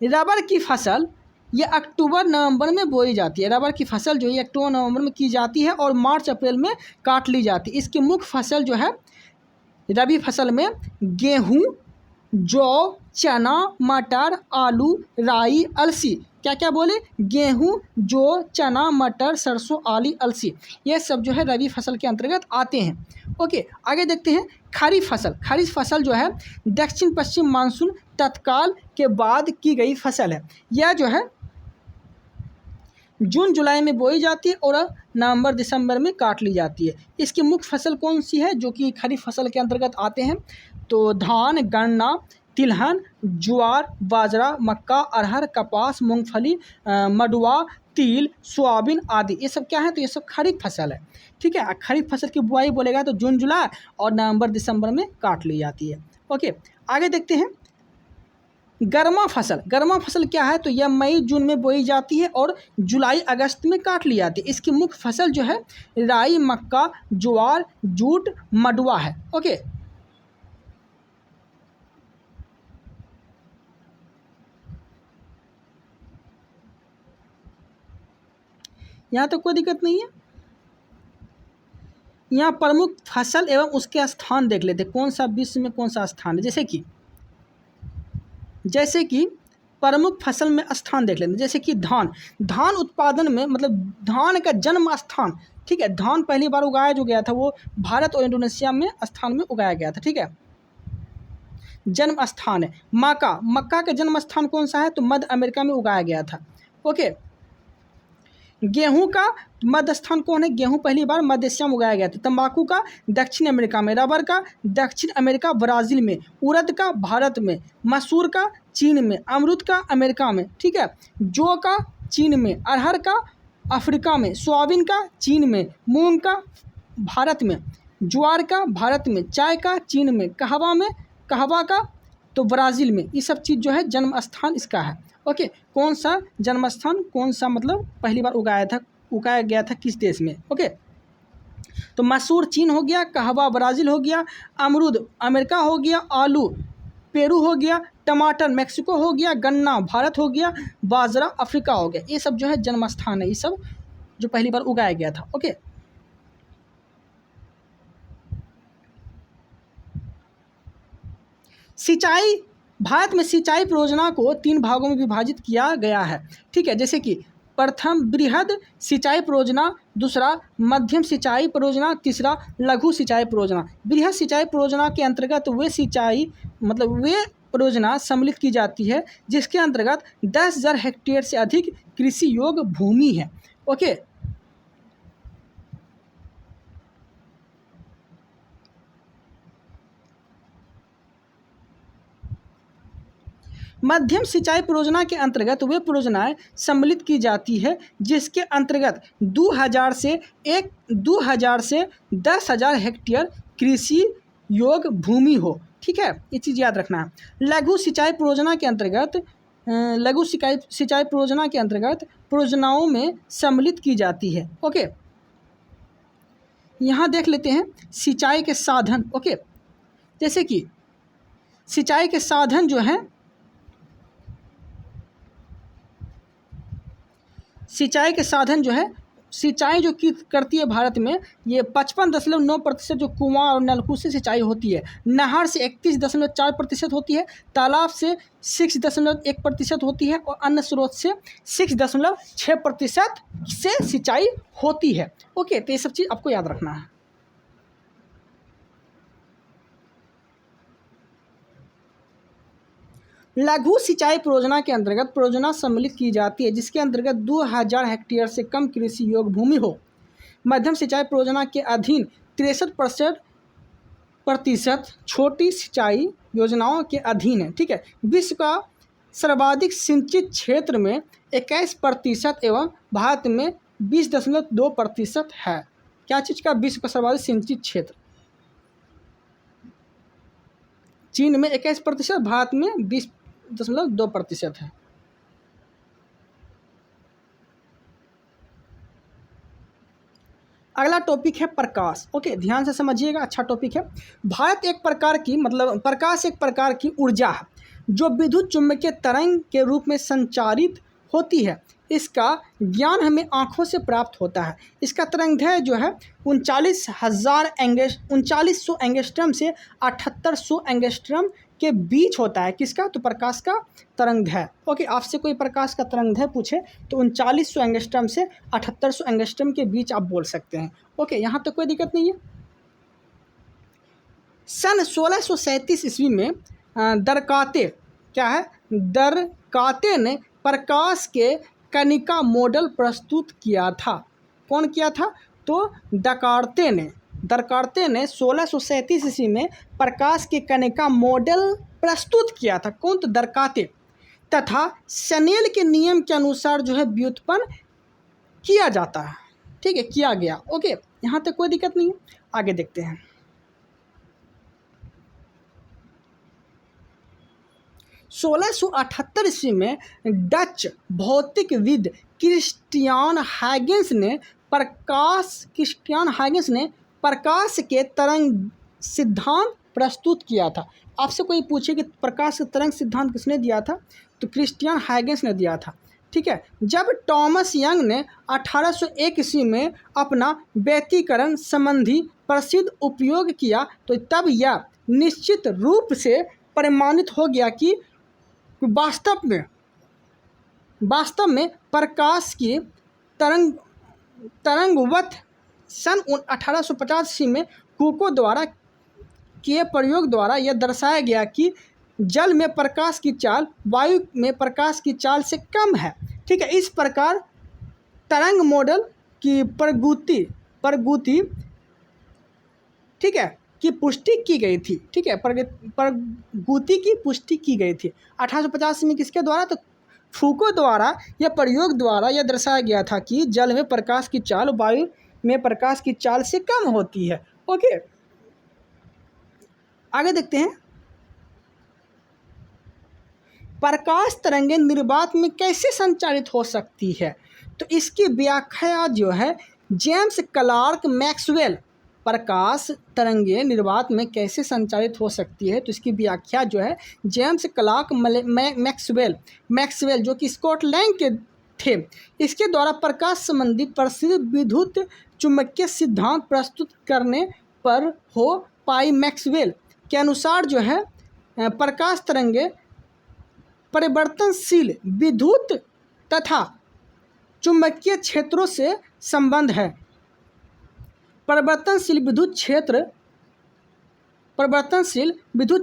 रबर की फसल ये अक्टूबर नवंबर में बोई जाती है। रबर की फसल जो है अक्टूबर नवंबर में की जाती है और मार्च अप्रैल में काट ली जाती है। इसकी मुख्य फसल जो है रबी फसल में गेहूँ, जौ, चना, मटर, आलू, राई, अलसी। क्या क्या बोले? गेहूँ, जौ, चना, मटर, सरसों, आली, अलसी, ये सब जो है रबी फसल के अंतर्गत आते हैं। ओके, आगे देखते हैं खरीफ फसल। खरीफ फसल जो है दक्षिण पश्चिम मानसून तत्काल के बाद की गई फसल है। यह जो है जून जुलाई में बोई जाती है और नवंबर दिसंबर में काट ली जाती है। इसकी मुख्य फसल कौन सी है जो कि खरीफ फसल के अंतर्गत आते हैं? तो धान, गन्ना, तिलहन, ज्वार, बाजरा, मक्का, अरहर, कपास, मूंगफली, मडुआ, तिल, सोयाबीन आदि, ये सब क्या है? तो ये सब खरीफ फसल है। ठीक है, खरीफ फसल की बुआई बोलेगा तो जून जुलाई और नवंबर दिसंबर में काट ली जाती है। ओके, आगे देखते हैं गर्मा फसल। गर्मा फसल क्या है? तो यह मई जून में बोई जाती है और जुलाई अगस्त में काट ली जाती है। इसकी मुख्य फसल जो है राई, मक्का, ज्वार, जूट, मडुआ है। ओके, यहाँ तो कोई दिक्कत नहीं है। यहाँ प्रमुख फसल एवं उसके स्थान देख लेते, कौन सा विश्व में कौन सा स्थान है। जैसे कि प्रमुख फसल में स्थान देख लेते हैं। जैसे कि धान उत्पादन में, मतलब धान का जन्म स्थान, ठीक है, धान पहली बार उगाया जो गया था वो भारत और इंडोनेशिया में स्थान में उगाया गया था। ठीक है, जन्म स्थान है। मक्का का जन्म स्थान कौन सा है? तो मध्य अमेरिका में उगाया गया था। ओके, गेहूं का मध्य स्थान कौन है? गेहूं पहली बार मध्य एशिया में उगाया गया था। तंबाकू का दक्षिण अमेरिका में, रबर का दक्षिण अमेरिका ब्राज़ील में, उड़द का भारत में, मसूर का चीन में, अमरूद का अमेरिका में, ठीक है, जौ का चीन में, अरहर का अफ्रीका में, सोयाबीन का चीन में, मूंग का भारत में, ज्वार का भारत में, चाय का चीन में, कहवा का तो ब्राज़ील में। ये सब चीज़ जो है जन्म स्थान इसका है। ओके, कौन सा जन्म स्थान, कौन सा मतलब पहली बार उगाया गया था किस देश में? ओके, तो मसूर चीन हो गया, कहवा ब्राज़ील हो गया, अमरूद अमेरिका हो गया, आलू पेरू हो गया, टमाटर मेक्सिको हो गया, गन्ना भारत हो गया, बाजरा अफ्रीका हो गया। ये सब जो है जन्म स्थान है, ये सब जो पहली बार उगाया गया था। ओके, सिंचाई, भारत में सिंचाई परियोजना को 3 भागों में विभाजित किया गया है। ठीक है, जैसे कि प्रथम बृहद सिंचाई परियोजना, दूसरा मध्यम सिंचाई परियोजना, तीसरा लघु सिंचाई परियोजना। बृहद सिंचाई परियोजना के अंतर्गत वे परियोजना सम्मिलित की जाती है जिसके अंतर्गत 10,000 हेक्टेयर से अधिक कृषि योग्य भूमि है। ओके, मध्यम सिंचाई परियोजना के अंतर्गत वे परियोजनाएं सम्मिलित की जाती है जिसके अंतर्गत 2000 से 10,000 हेक्टेयर कृषि योग्य भूमि हो। ठीक है, ये चीज़ याद रखना है। लघु सिंचाई परियोजना के अंतर्गत परियोजनाओं में सम्मिलित की जाती है। ओके, यहाँ देख लेते हैं सिंचाई के साधन। ओके, जैसे कि सिंचाई के साधन जो हैं, सिंचाई जो की करती है भारत में, ये 55.9% जो कुआं और नलकूप से सिंचाई होती है, नहर से 31.4% होती है, तालाब से 6.1% होती है और अन्य स्रोत से 6.6% से सिंचाई होती है। ओके, तो ये सब चीज़ आपको याद रखना है। लघु सिंचाई परियोजना के अंतर्गत परियोजना सम्मिलित की जाती है जिसके अंतर्गत 2000 हेक्टेयर से कम कृषि योग्य भूमि हो। मध्यम सिंचाई परियोजना के अधीन 63% छोटी सिंचाई योजनाओं के अधीन है। ठीक है, विश्व का सर्वाधिक सिंचित क्षेत्र में 21% एवं भारत में 20.2% है। क्या चीज़ का? विश्व का सर्वाधिक सिंचित क्षेत्र। चीन में 21%, भारत में 20.2% है। अगला टॉपिक है प्रकाश। ओके, ध्यान से समझिएगा, अच्छा टॉपिक है। प्रकाश एक प्रकार की ऊर्जा है जो विद्युत चुम्बकीय तरंग के रूप में संचारित होती है। इसका ज्ञान हमें आँखों से प्राप्त होता है। इसका तरंगदैर्घ्य जो है 3900 एंगस्ट्रम से 7800 एंगस्ट्रम के बीच होता है। किसका? तो प्रकाश का तरंगदैर्घ्य। ओके, आपसे कोई प्रकाश का तरंगदैर्घ्य पूछे तो 3900 एंगस्ट्रम से 7800 एंगस्ट्रम के बीच आप बोल सकते हैं। ओके, यहाँ तक कोई दिक्कत नहीं है। सन 1637 ईस्वी में दरकाते ने प्रकाश के कणिका मॉडल प्रस्तुत किया था? कौन किया था? तो दकार्ते ने 1637 ईस्वी में प्रकाश की कणिका मॉडल प्रस्तुत किया था। कौन? तो दरकाते, तथा शनेल के नियम के अनुसार जो है व्युत्पन्न किया जाता है। ठीक है, किया गया। ओके, यहाँ तक कोई दिक्कत नहीं है। आगे देखते हैं। 1678 ईस्वी में डच भौतिकविद क्रिस्टियान हाइगेंस ने प्रकाश के तरंग सिद्धांत प्रस्तुत किया था। आपसे कोई पूछे कि प्रकाश के तरंग सिद्धांत किसने दिया था? तो क्रिस्टियान हाइगेंस ने दिया था। ठीक है, जब टॉमस यंग ने 1801 ईस्वी में अपना व्यतिकरण संबंधी प्रसिद्ध उपयोग किया, तो तब यह निश्चित रूप से प्रमाणित हो गया कि वास्तव में प्रकाश की तरंगवत सन 1850 ईस्वी में कुको द्वारा किए प्रयोग द्वारा यह दर्शाया गया कि जल में प्रकाश की चाल वायु में प्रकाश की चाल से कम है। ठीक है, इस प्रकार तरंग मॉडल की प्रगुति ठीक है की पुष्टि की गई थी। ठीक है, प्रगुति की पुष्टि की गई थी 1850 में। किसके द्वारा? तो फूको द्वारा यह प्रयोग द्वारा यह दर्शाया गया था कि जल में प्रकाश की चाल वायु में प्रकाश की चाल से कम होती है। ओके, आगे देखते हैं। प्रकाश तरंगें निर्वात में कैसे संचारित हो सकती है? तो इसकी व्याख्या जो है जेम्स क्लार्क मैक्सवेल, प्रकाश तरंगें निर्वात में कैसे संचारित हो सकती है, तो इसकी व्याख्या जो है जेम्स क्लार्क मैक्सवेल जो कि स्कॉटलैंड के थे, इसके द्वारा प्रकाश संबंधी प्रसिद्ध विद्युत चुम्बकीय सिद्धांत प्रस्तुत करने पर हो पाई। मैक्सवेल के अनुसार जो है प्रकाश तरंगें परिवर्तनशील विद्युत तथा चुंबकीय क्षेत्रों से संबंध है। परिवर्तनशील विद्युत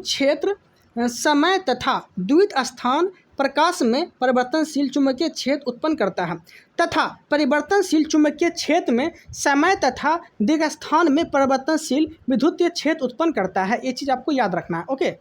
क्षेत्र समय तथा द्वित स्थान प्रकाश में परिवर्तनशील चुंबकीय क्षेत्र उत्पन्न करता है, तथा परिवर्तनशील चुंबकीय क्षेत्र में समय तथा दीर्घ स्थान में परिवर्तनशील विद्युतीय क्षेत्र उत्पन्न करता है। ये चीज़ आपको याद रखना है। ओके,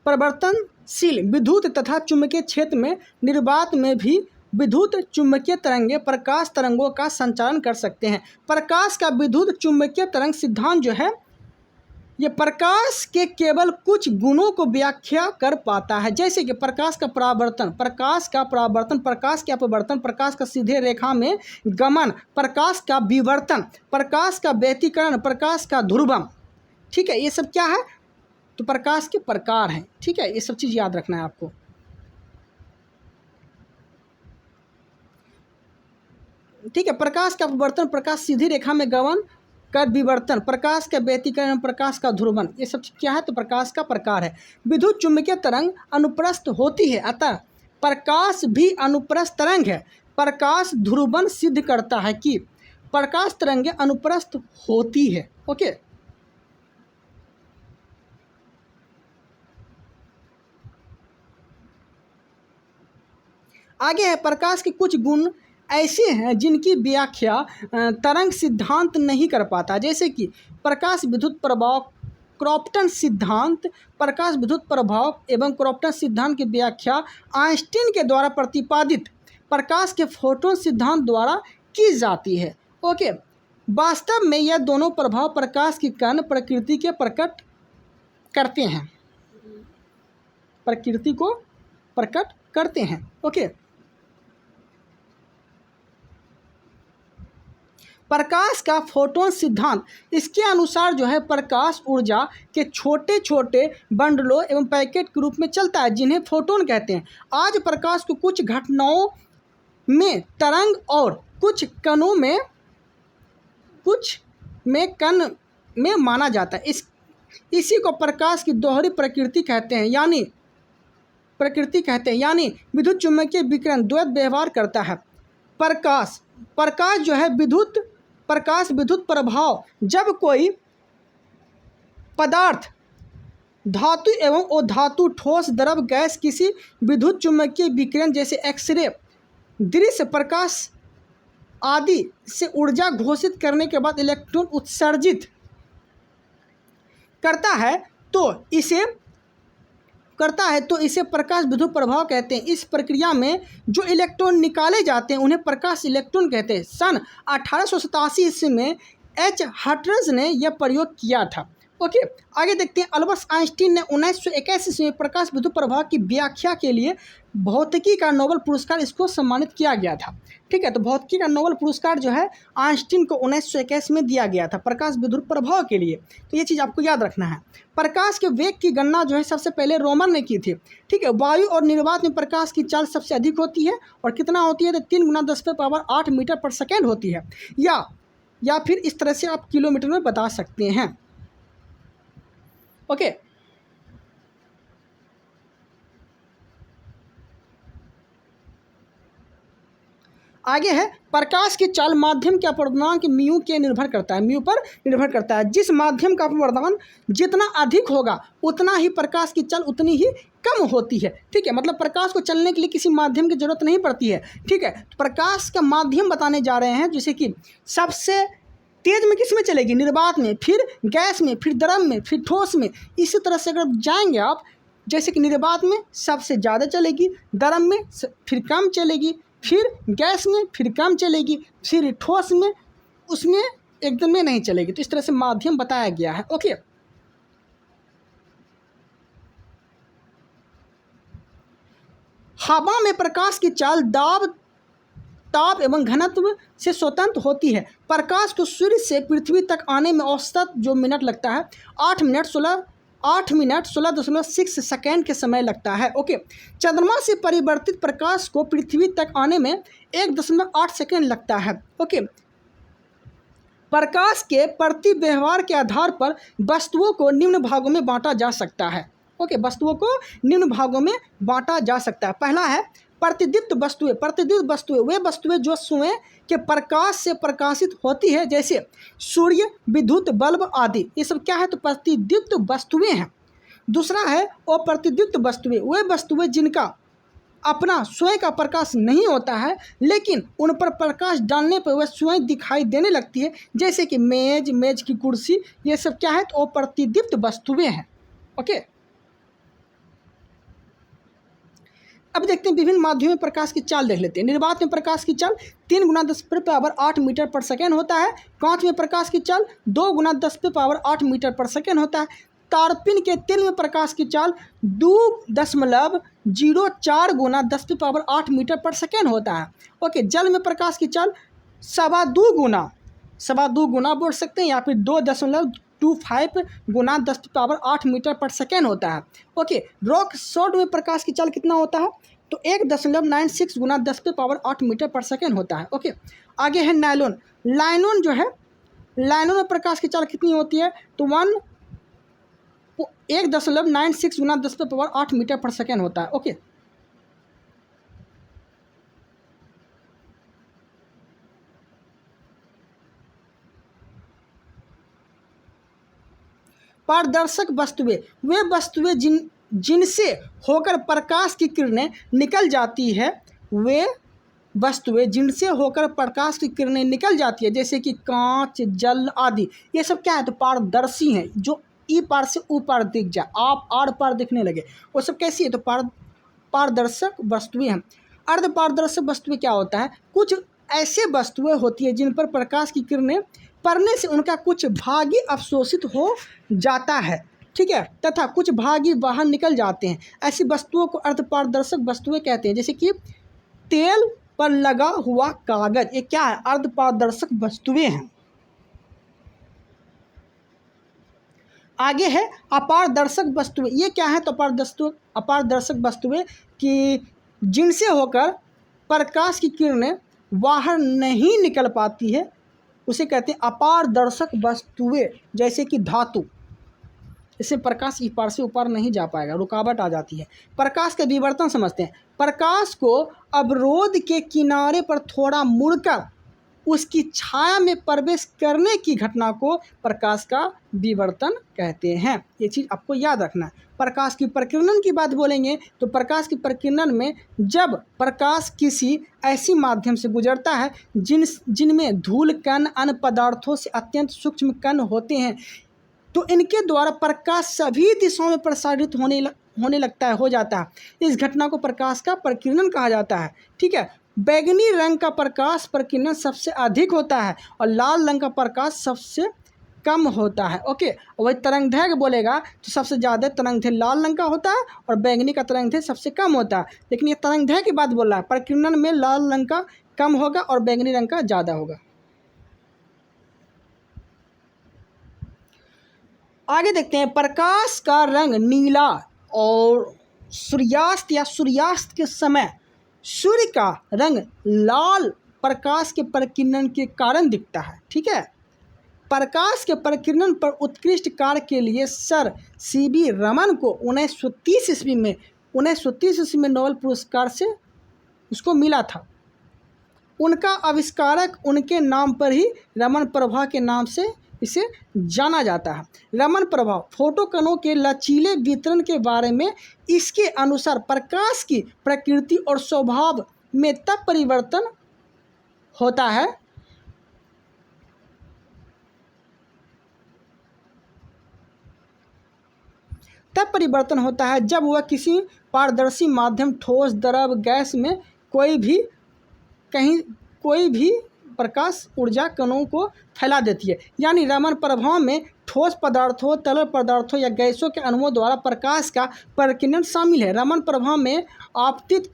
परिवर्तनशील विद्युत तथा चुंबकीय क्षेत्र में निर्वात में भी विद्युत चुंबकीय तरंगें प्रकाश तरंगों का संचालन कर सकते हैं। प्रकाश का विद्युत चुंबकीय तरंग सिद्धांत जो है ये प्रकाश के केवल कुछ गुणों को व्याख्या कर पाता है, जैसे कि प्रकाश का परावर्तन, प्रकाश का अपवर्तन, प्रकाश का सीधे रेखा में गमन, प्रकाश का विवर्तन, प्रकाश का व्यतिकरण, प्रकाश का ध्रुवम। ठीक है, ये सब क्या है? तो प्रकाश के प्रकार हैं। ठीक है, ये सब चीज़ याद रखना है आपको। ठीक है, प्रकाश का अपवर्तन, प्रकाश सीधी रेखा में गमन कर विवर्तन, प्रकाश का व्यतिकरण, प्रकाश का ध्रुवण, ये सब क्या है? तो प्रकाश का प्रकार है। विद्युत चुम्बकीय तरंग अनुप्रस्थ होती है, अतः प्रकाश भी अनुप्रस्थ तरंग है। प्रकाश ध्रुवण सिद्ध करता है कि प्रकाश तरंगें अनुप्रस्थ होती है। ओके, आगे है प्रकाश के कुछ गुण ऐसे हैं जिनकी व्याख्या तरंग सिद्धांत नहीं कर पाता, जैसे कि प्रकाश विद्युत प्रभाव, क्रॉम्पटन सिद्धांत। प्रकाश विद्युत प्रभाव एवं क्रॉम्पटन सिद्धांत की व्याख्या आइंस्टीन के द्वारा प्रतिपादित प्रकाश के फोटोन सिद्धांत द्वारा की जाती है। ओके, वास्तव में यह दोनों प्रभाव प्रकाश की कण प्रकृति के प्रकट करते हैं, प्रकृति को प्रकट करते हैं। ओके, प्रकाश का फोटोन सिद्धांत, इसके अनुसार जो है प्रकाश ऊर्जा के छोटे छोटे बंडलों एवं पैकेट के रूप में चलता है, जिन्हें फोटोन कहते हैं। आज प्रकाश को कुछ घटनाओं में तरंग और कुछ कण में माना जाता है। इसी को प्रकाश की दोहरी प्रकृति कहते हैं, यानी विद्युत चुम्बकीय विकिरण द्वैत व्यवहार करता है। प्रकाश जो है विद्युत प्रभाव, जब कोई पदार्थ धातु एवं अधातु, ठोस, द्रव, गैस किसी विद्युत चुम्बकीय विकिरण जैसे एक्सरे, दृश्य, प्रकाश आदि से ऊर्जा घोषित करने के बाद इलेक्ट्रॉन उत्सर्जित करता है तो इसे प्रकाश विद्युत प्रभाव कहते हैं। इस प्रक्रिया में जो इलेक्ट्रॉन निकाले जाते हैं उन्हें प्रकाश इलेक्ट्रॉन कहते हैं। सन 1887 ईस्वी में एच हटरज ने यह प्रयोग किया था। ओके, आगे देखते हैं। अल्बर्ट आइंस्टीन ने 1921 ईस्वी में प्रकाश विद्युत प्रभाव की व्याख्या के लिए भौतिकी का नोबेल पुरस्कार इसको सम्मानित किया गया था। ठीक है, तो भौतिकी का नोबेल पुरस्कार जो है आइंस्टीन को 1921 में दिया गया था प्रकाश विद्युत प्रभाव के लिए। तो ये चीज़ आपको याद रखना है। प्रकाश के वेग की गणना जो है सबसे पहले रोमन ने की थी। ठीक है, वायु और निर्वात में प्रकाश की चाल सबसे अधिक होती है और कितना होती है, तो 3 × 10⁸ मीटर पर सेकेंड होती है, या फिर इस तरह से आप किलोमीटर में बता सकते हैं। ओके, आगे है प्रकाश की चाल माध्यम के अपवर्तनांक म्यू के निर्भर करता है, म्यू पर निर्भर करता है। जिस माध्यम का अपवर्तन जितना अधिक होगा उतना ही प्रकाश की चाल उतनी ही कम होती है। ठीक है, मतलब प्रकाश को चलने के लिए किसी माध्यम की जरूरत नहीं पड़ती है। ठीक है, तो प्रकाश का माध्यम बताने जा रहे हैं, जैसे कि सबसे तेज में किस में चलेगी, निर्वात में, फिर गैस में, फिर द्रव में, फिर ठोस में। इसी तरह से अगर जाएंगे आप, जैसे कि निर्वात में सबसे ज़्यादा चलेगी, द्रव में फिर कम चलेगी, फिर गैस में फिर कम चलेगी, फिर ठोस में उसमें एकदम में नहीं चलेगी। तो इस तरह से माध्यम बताया गया है। ओके, हवा में प्रकाश की चाल दाब, ताप एवं घनत्व से स्वतंत्र होती है। प्रकाश को सूर्य से पृथ्वी तक आने में औसत जो मिनट लगता है 8 मिनट 16.6 सेकेंड के समय लगता है। ओके, चंद्रमा से परिवर्तित प्रकाश को पृथ्वी तक आने में 1.8 सेकेंड लगता है। ओके, प्रकाश के प्रति व्यवहार के आधार पर वस्तुओं को निम्न भागों में बांटा जा सकता है। ओके, वस्तुओं को निम्न भागों में बांटा जा सकता है। पहला है प्रतिदीप्त वस्तुएं। प्रतिदीप्त वस्तुएं वे वस्तुएं जो स्वयं के प्रकाश से प्रकाशित होती है, जैसे सूर्य, विद्युत बल्ब आदि। ये सब क्या है, तो प्रतिदीप्त वस्तुएं हैं। दूसरा है अप्रतिदीप्त वस्तुएं। वे वस्तुएं जिनका अपना स्वयं का प्रकाश नहीं होता है लेकिन उन पर प्रकाश डालने पर वह स्वयं दिखाई देने लगती है, जैसे कि मेज की कुर्सी। ये सब क्या है, तो अप्रतिदीप्त वस्तुएं हैं। ओके, अब देखते हैं विभिन्न माध्यमों में प्रकाश की चाल देख लेते हैं। निर्वात में प्रकाश की चाल 3 × 10⁸ मीटर पर सेकेंड होता है। कांच में प्रकाश की चाल 2 × 10⁸ मीटर पर सेकेंड होता है। तारपीन के तेल में प्रकाश की चाल 2.04 × 10⁸ मीटर पर सेकेंड होता है। ओके, जल में प्रकाश की चाल 2.25 गुना बोल सकते हैं, या फिर 2.25 × 10⁸ मीटर पर सेकेंड होता है। ओके, रॉक सॉल्ट में प्रकाश की चाल कितना होता है, तो 1.96 × 10⁸ मीटर पर सेकेंड होता है। ओके, आगे है नायलॉन। लाइनोन जो है, लाइनोन में प्रकाश की चाल कितनी होती है, तो 1.96 × 10⁸ मीटर पर सेकेंड होता है। ओके, पारदर्शक वस्तुएं वे वस्तुएं जिनसे होकर प्रकाश की किरणें निकल जाती है। वे वस्तुएं जिनसे होकर प्रकाश की किरणें निकल जाती है, जैसे कि कांच, जल आदि। ये सब क्या है, तो पारदर्शी हैं। जो ई पार से ऊ पार दिख जाए, आप आर पार दिखने लगे, वो सब कैसी है, तो पारदर्शक वस्तुएं हैं। अर्ध पारदर्शक वस्तुएं क्या होता है, कुछ ऐसे वस्तुएं होती है जिन पर प्रकाश की किरणें पड़ने से उनका कुछ भाग ही अवशोषित हो जाता है। ठीक है, तथा कुछ भाग ही बाहर निकल जाते हैं। ऐसी वस्तुओं को अर्धपारदर्शक वस्तुएं कहते हैं, जैसे कि तेल पर लगा हुआ कागज। ये क्या है, अर्धपारदर्शक वस्तुएं हैं। आगे है अपारदर्शक वस्तुएं। ये क्या है, तो अपारदर्शक वस्तुएं कि जिनसे होकर प्रकाश की किरणें बाहर नहीं निकल पाती है, उसे कहते हैं अपारदर्शक वस्तुएं। जैसे कि धातु, इससे प्रकाश इस पार से ऊपर नहीं जा पाएगा, रुकावट आ जाती है। प्रकाश का विवर्तन समझते हैं। प्रकाश को अवरोध के किनारे पर थोड़ा मुड़कर उसकी छाया में प्रवेश करने की घटना को प्रकाश का विवर्तन कहते हैं। ये चीज़ आपको याद रखना है। प्रकाश की प्रकीर्णन की बात बोलेंगे तो प्रकाश की प्रकीर्णन में जब प्रकाश किसी ऐसी माध्यम से गुजरता है जिनमें धूल कण अन्य पदार्थों से अत्यंत सूक्ष्म कण होते हैं, तो इनके द्वारा प्रकाश सभी दिशाओं में प्रसारित होने लगता है, हो जाता है। इस घटना को प्रकाश का प्रकीर्णन कहा जाता है। ठीक है। बैगनी रंग का प्रकाश प्रकीर्णन सबसे अधिक होता है और लाल रंग का प्रकाश सबसे कम होता है। ओके। वही तरंगदैर्घ्य बोलेगा तो सबसे ज़्यादा तरंगदैर्घ्य लाल रंग का होता है और बैगनी का तरंगदैर्घ्य सबसे कम होता है। लेकिन ये तरंगदैर्घ्य की बात बोल रहा है, प्रकीर्णन में लाल रंग का कम होगा और बैगनी रंग का ज़्यादा होगा। आगे देखते हैं, प्रकाश का रंग नीला और सूर्यास्त के समय सूर्य का रंग लाल प्रकाश के प्रकीर्णन के कारण दिखता है। ठीक है। प्रकाश के प्रकीर्णन पर उत्कृष्ट कार्य के लिए सर सीवी रमन को 1930 ईस्वी में नोबेल पुरस्कार से उसको मिला था। उनका आविष्कारक उनके नाम पर ही रमन प्रभा के नाम से इसे जाना जाता है। रमन प्रभाव फोटोकणों के लचीले वितरण के बारे में इसके अनुसार प्रकाश की प्रकृति और स्वभाव में तब परिवर्तन होता है जब वह किसी पारदर्शी माध्यम, ठोस, द्रव, गैस में कोई भी प्रकाश ऊर्जा कणों को फैला देती है। यानी रमन प्रभाव में ठोस पदार्थों, तरल पदार्थों या गैसों के अणुओं द्वारा प्रकाश का प्रकीर्णन शामिल है। रमन प्रभाव में आपतित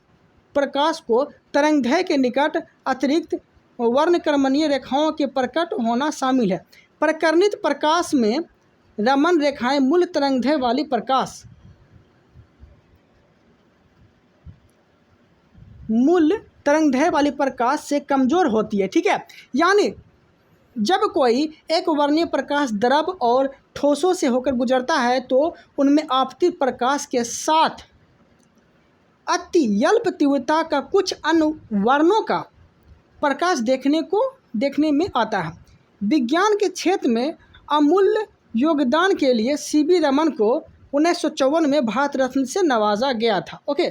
प्रकाश को तरंगदैर्घ्य के निकट अतिरिक्त वर्णक्रमीय रेखाओं के प्रकट होना शामिल है। प्रकीर्णित प्रकाश में रमन रेखाएं मूल तरंगदैर्घ्य वाली प्रकाश से कमज़ोर होती है। ठीक है। यानी जब कोई एक वर्णीय प्रकाश द्रव और ठोसों से होकर गुजरता है तो उनमें आपतित प्रकाश के साथ अत्यल्प तीव्रता का कुछ अन्य वर्णों का प्रकाश देखने में आता है। विज्ञान के क्षेत्र में अमूल्य योगदान के लिए सीवी रमन को 1954 में भारत रत्न से नवाजा गया था। ओके।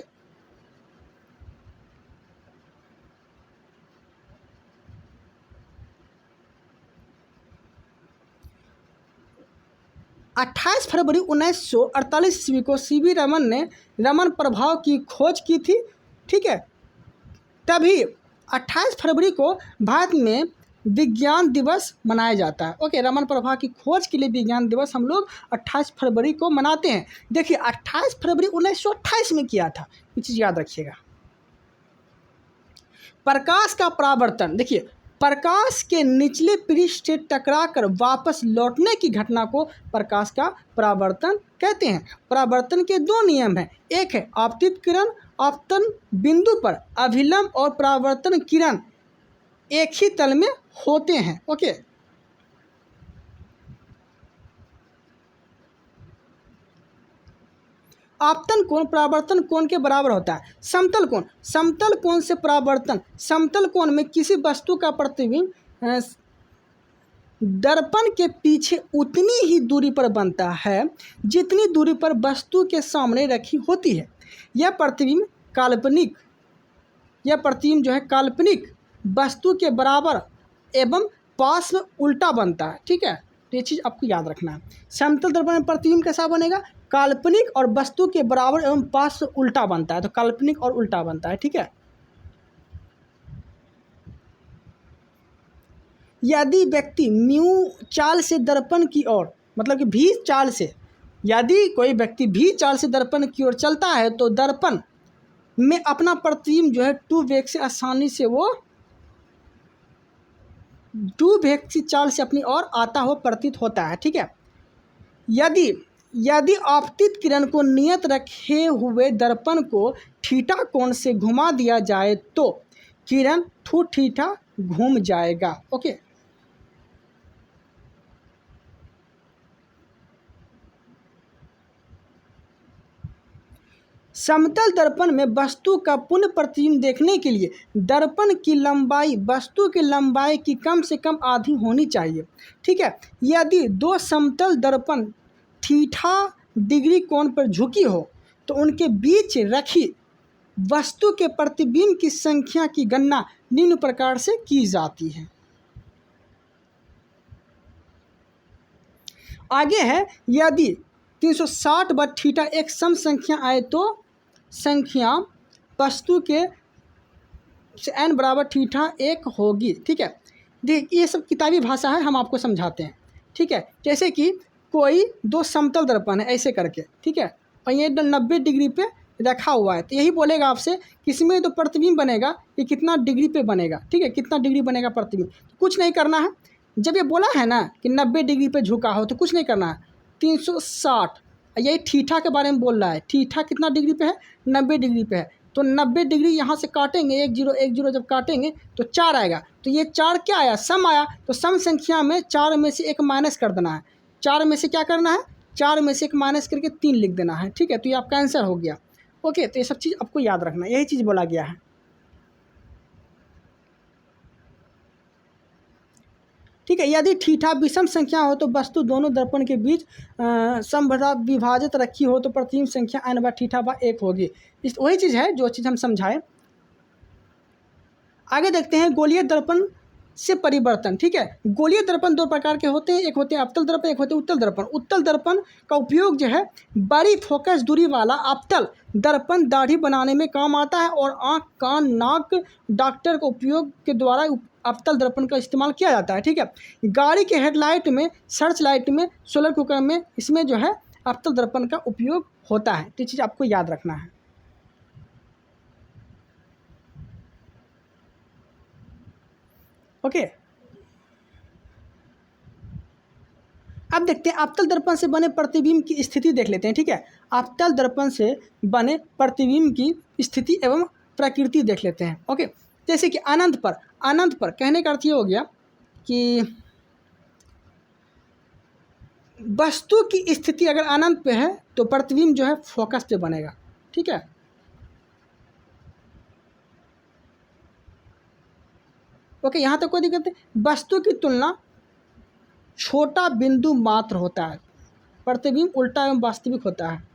अट्ठाईस फरवरी 1948 ईस्वी को सीवी रमन ने रमन प्रभाव की खोज की थी। ठीक है। तभी 28 फरवरी को भारत में विज्ञान दिवस मनाया जाता है। ओके। रमन प्रभाव की खोज के लिए विज्ञान दिवस हम लोग 28 फरवरी को मनाते हैं। देखिए 28 फरवरी 1928 में किया था, ये चीज़ याद रखिएगा। प्रकाश का परावर्तन, देखिए प्रकाश के निचले पृष्ठ से टकराकर वापस लौटने की घटना को प्रकाश का परावर्तन कहते हैं। परावर्तन के दो नियम हैं। एक है आपतित किरण, आपतन बिंदु पर अभिलंब और परावर्तन किरण एक ही तल में होते हैं। ओके। आपतन कोण परावर्तन कोण के बराबर होता है। समतल कोण से परावर्तन, समतल कोण में किसी वस्तु का प्रतिबिंब दर्पण के पीछे उतनी ही दूरी पर बनता है जितनी दूरी पर वस्तु के सामने रखी होती है। यह प्रतिबिंब जो है काल्पनिक वस्तु के बराबर एवं पास में उल्टा बनता है। ठीक है। तो ये चीज़ आपको याद रखना है। समतल दर्पण में प्रतिबिंब कैसा बनेगा? काल्पनिक और वस्तु के बराबर एवं पास से उल्टा बनता है। तो काल्पनिक और उल्टा बनता है। ठीक है। यदि व्यक्ति म्यू चाल से दर्पण की ओर, मतलब कि भी चाल से, यदि कोई व्यक्ति भी चाल से दर्पण की ओर चलता है तो दर्पण में अपना प्रतिबिंब जो है टू वेग से आसानी से वो टू वेग की चाल से अपनी ओर आता हुआ प्रतीत होता है। ठीक है। यदि आपतित किरण को नियत रखे हुए दर्पण को थीटा कोण से घुमा दिया जाए तो किरण थीटा घूम जाएगा। ओके। समतल दर्पण में वस्तु का पुनः प्रतिबिंब देखने के लिए दर्पण की लंबाई वस्तु की लंबाई की कम से कम आधी होनी चाहिए। ठीक है, यदि दो समतल दर्पण थीटा डिग्री कोण पर झुकी हो तो उनके बीच रखी वस्तु के प्रतिबिंब की संख्या की गणना निम्न प्रकार से की जाती है। आगे है, यदि 360/थीटा एक सम संख्या आए तो संख्या वस्तु के n बराबर थीटा 1 होगी। ठीक है, देख ये सब किताबी भाषा है, हम आपको समझाते हैं। ठीक है, जैसे कि कोई दो समतल दर्पण है ऐसे करके, ठीक है, और ये 90 डिग्री पे रखा हुआ है, तो यही बोलेगा आपसे किसमें तो प्रतिबिंब बनेगा, ये कितना डिग्री पे बनेगा। ठीक है, कितना डिग्री बनेगा प्रतिबिंब, कुछ नहीं करना है। जब ये बोला है ना कि 90 डिग्री पे झुका हो तो कुछ नहीं करना है, 360, यही थीटा के बारे में बोल रहा है। थीटा कितना डिग्री पे है, 90 डिग्री पे है, तो 90 डिग्री यहाँ से काटेंगे, 1 0 1 0 जब काटेंगे तो 4 आएगा। तो ये 4 क्या आया, सम आया, तो सम संख्या में 4 में से 1 माइनस कर देना है। 4 में से क्या करना है, 4 में से 1 माइनस करके 3 लिख देना है। ठीक है, तो ये आपका आंसर हो गया। ओके, तो ये सब चीज़ आपको याद रखना, यही चीज़ बोला गया है। ठीक है, यदि थीटा विषम संख्या हो तो वस्तु दोनों दर्पण के बीच समभुजा विभाजित रखी हो तो प्रतिबिंब संख्या n/θ/1 होगी। इस वही चीज़ है जो चीज़ हम समझाए। आगे देखते हैं गोलीय दर्पण से परिवर्तन। ठीक है, गोलीय दर्पण दो प्रकार के होते हैं, एक होते हैं अवतल दर्पण, एक होते हैं उत्तल दर्पण। उत्तल दर्पण का उपयोग जो है बड़ी फोकस दूरी वाला अवतल दर्पण दाढ़ी बनाने में काम आता है, और आँख कान नाक डॉक्टर के उपयोग के द्वारा अवतल दर्पण का इस्तेमाल किया जाता है। ठीक है, गाड़ी के हेडलाइट में, सर्च लाइट में, सोलर कुकर में इसमें जो है अवतल दर्पण का उपयोग होता है। तो ये चीज़ आपको याद रखना है। ओके, अब देखते हैं अवतल दर्पण से बने प्रतिबिंब की स्थिति देख लेते हैं। ठीक है, अवतल दर्पण से बने प्रतिबिंब की स्थिति एवं प्रकृति देख लेते हैं। ओके, जैसे कि अनंत पर कहने का अर्थ ये हो गया कि वस्तु की स्थिति अगर अनंत पे है तो प्रतिबिंब जो है फोकस पे बनेगा। ठीक है, ओके, यहाँ तक कोई दिक्कत नहीं। वस्तु की तुलना छोटा बिंदु मात्र होता है, प्रतिबिंब उल्टा एवं वास्तविक होता है।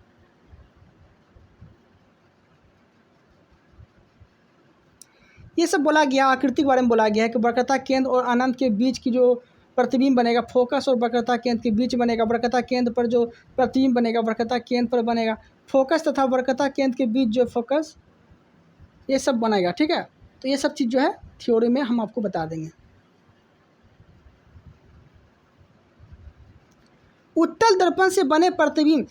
ये सब बोला गया, आकृति के बारे में बोला गया है कि वक्रता केंद्र और अनंत के बीच की जो प्रतिबिंब बनेगा फोकस और वक्रता केंद्र के बीच बनेगा। वक्रता केंद्र पर जो प्रतिबिंब बनेगा वक्रता केंद्र पर बनेगा। फोकस तथा वक्रता केंद्र के बीच जो फोकस, ये सब बनेगा। ठीक है, तो ये सब चीज़ जो है थ्योरी में हम आपको बता देंगे। उत्तल दर्पण से बने प्रतिबिंब,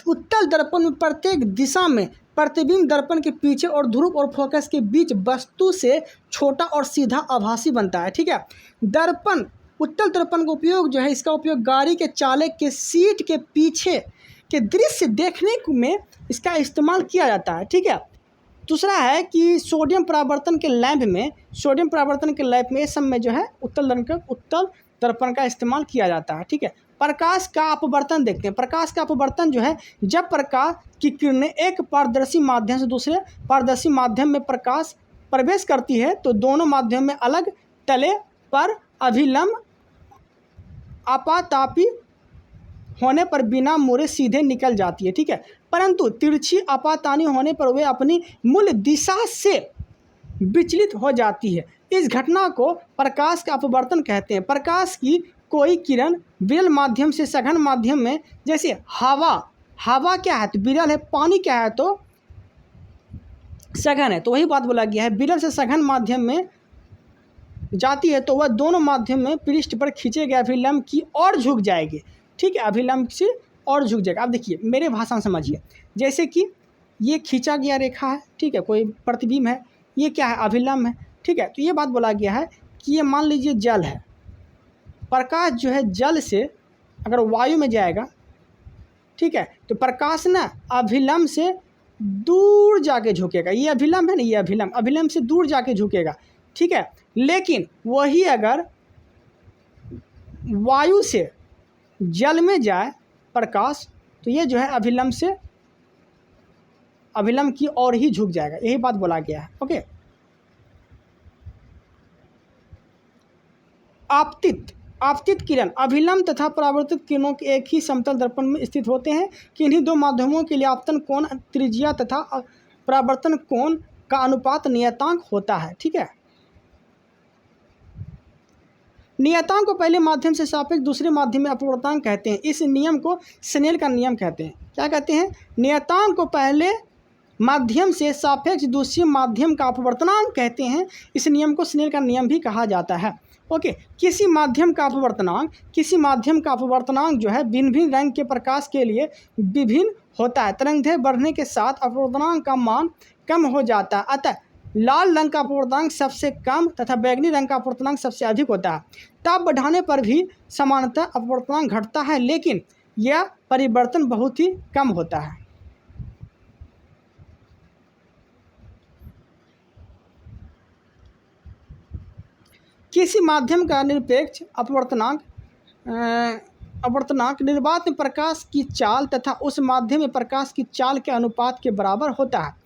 उत्तल दर्पण में प्रत्येक दिशा में प्रतिबिंब दर्पण के पीछे और ध्रुव और फोकस के बीच वस्तु से छोटा और सीधा आभासी बनता है। ठीक है, दर्पण, उत्तल दर्पण का उपयोग जो है, इसका उपयोग गाड़ी के चालक के सीट के पीछे के दृश्य देखने में इसका इस्तेमाल किया जाता है। ठीक है, दूसरा है कि सोडियम परावर्तन के लैंप में इस सब में जो है उत्तल दर्पण का इस्तेमाल किया जाता है। ठीक है, प्रकाश का अपवर्तन देखते हैं। प्रकाश का अपवर्तन जो है, जब प्रकाश की किरणें एक पारदर्शी माध्यम से दूसरे पारदर्शी माध्यम में प्रकाश प्रवेश करती है तो दोनों माध्यम में अलग तले पर अभिलंब आपातापी होने पर बिना मुड़े सीधे निकल जाती है। ठीक है, परंतु तिरछी आपातानी होने पर वे अपनी मूल दिशा से विचलित हो जाती है। इस घटना को प्रकाश का अपवर्तन कहते हैं। प्रकाश की कोई किरण विरल माध्यम से सघन माध्यम में, जैसे हवा क्या है तो विरल है, पानी क्या है तो सघन है, तो वही बात बोला गया है। विरल से सघन माध्यम में जाती है तो वह दोनों माध्यम में पृष्ठ पर खींचे गए अभिलंब की ओर झुक जाएगी। ठीक है, अभिलंब से और झुक जाएगा। अब देखिए मेरे भाषा में समझिए, जैसे कि ये खींचा गया रेखा है, ठीक है, कोई प्रतिबिंब है, ये क्या है अभिलंब है। ठीक है, तो ये बात बोला गया है कि ये मान लीजिए जल है, प्रकाश जो है जल से अगर वायु में जाएगा, ठीक है, तो प्रकाश ना अभिलंब से दूर जाके झुकेगा। ये अभिलंब है ना, ये अभिलंब से दूर जाके झुकेगा। ठीक है, लेकिन वही अगर वायु से जल में जाए प्रकाश, तो ये जो है अभिलंब से अभिलंब की ओर ही झुक जाएगा, यही बात बोला गया है। ओके। आपतित किरण अभिलंब तथा परावर्तित किरणों के एक ही समतल दर्पण में स्थित होते हैं कि इन्हीं दो माध्यमों के लिए आपतन कोण, त्रिज्या तथा परावर्तन कोण का अनुपात नियतांक होता है। ठीक है। नियतांक को पहले माध्यम से सापेक्ष दूसरे माध्यम में अपवर्तनांक कहते हैं। इस नियम को स्नेल का नियम कहते हैं। क्या कहते हैं? नियतांक को पहले माध्यम से सापेक्ष दूसरे माध्यम का अपवर्तनांक कहते हैं। इस नियम को स्नेल का नियम भी कहा जाता है। ओके। किसी माध्यम का अपवर्तनांक जो है भिन्न भिन्न रंग के प्रकाश के लिए विभिन्न होता है। तरंगदैर्घ्य बढ़ने के साथ अपवर्तनांक का मान कम हो जाता है। अतः लाल रंग का अपवर्तनांक सबसे कम तथा बैंगनी रंग का अपवर्तनांक सबसे अधिक होता है। ताप बढ़ाने पर भी सामान्यतः अपवर्तनांक घटता है, लेकिन यह परिवर्तन बहुत ही कम होता है। किसी माध्यम का निरपेक्ष अपवर्तनांक निर्वात में प्रकाश की चाल तथा उस माध्यम में प्रकाश की चाल के अनुपात के बराबर होता है।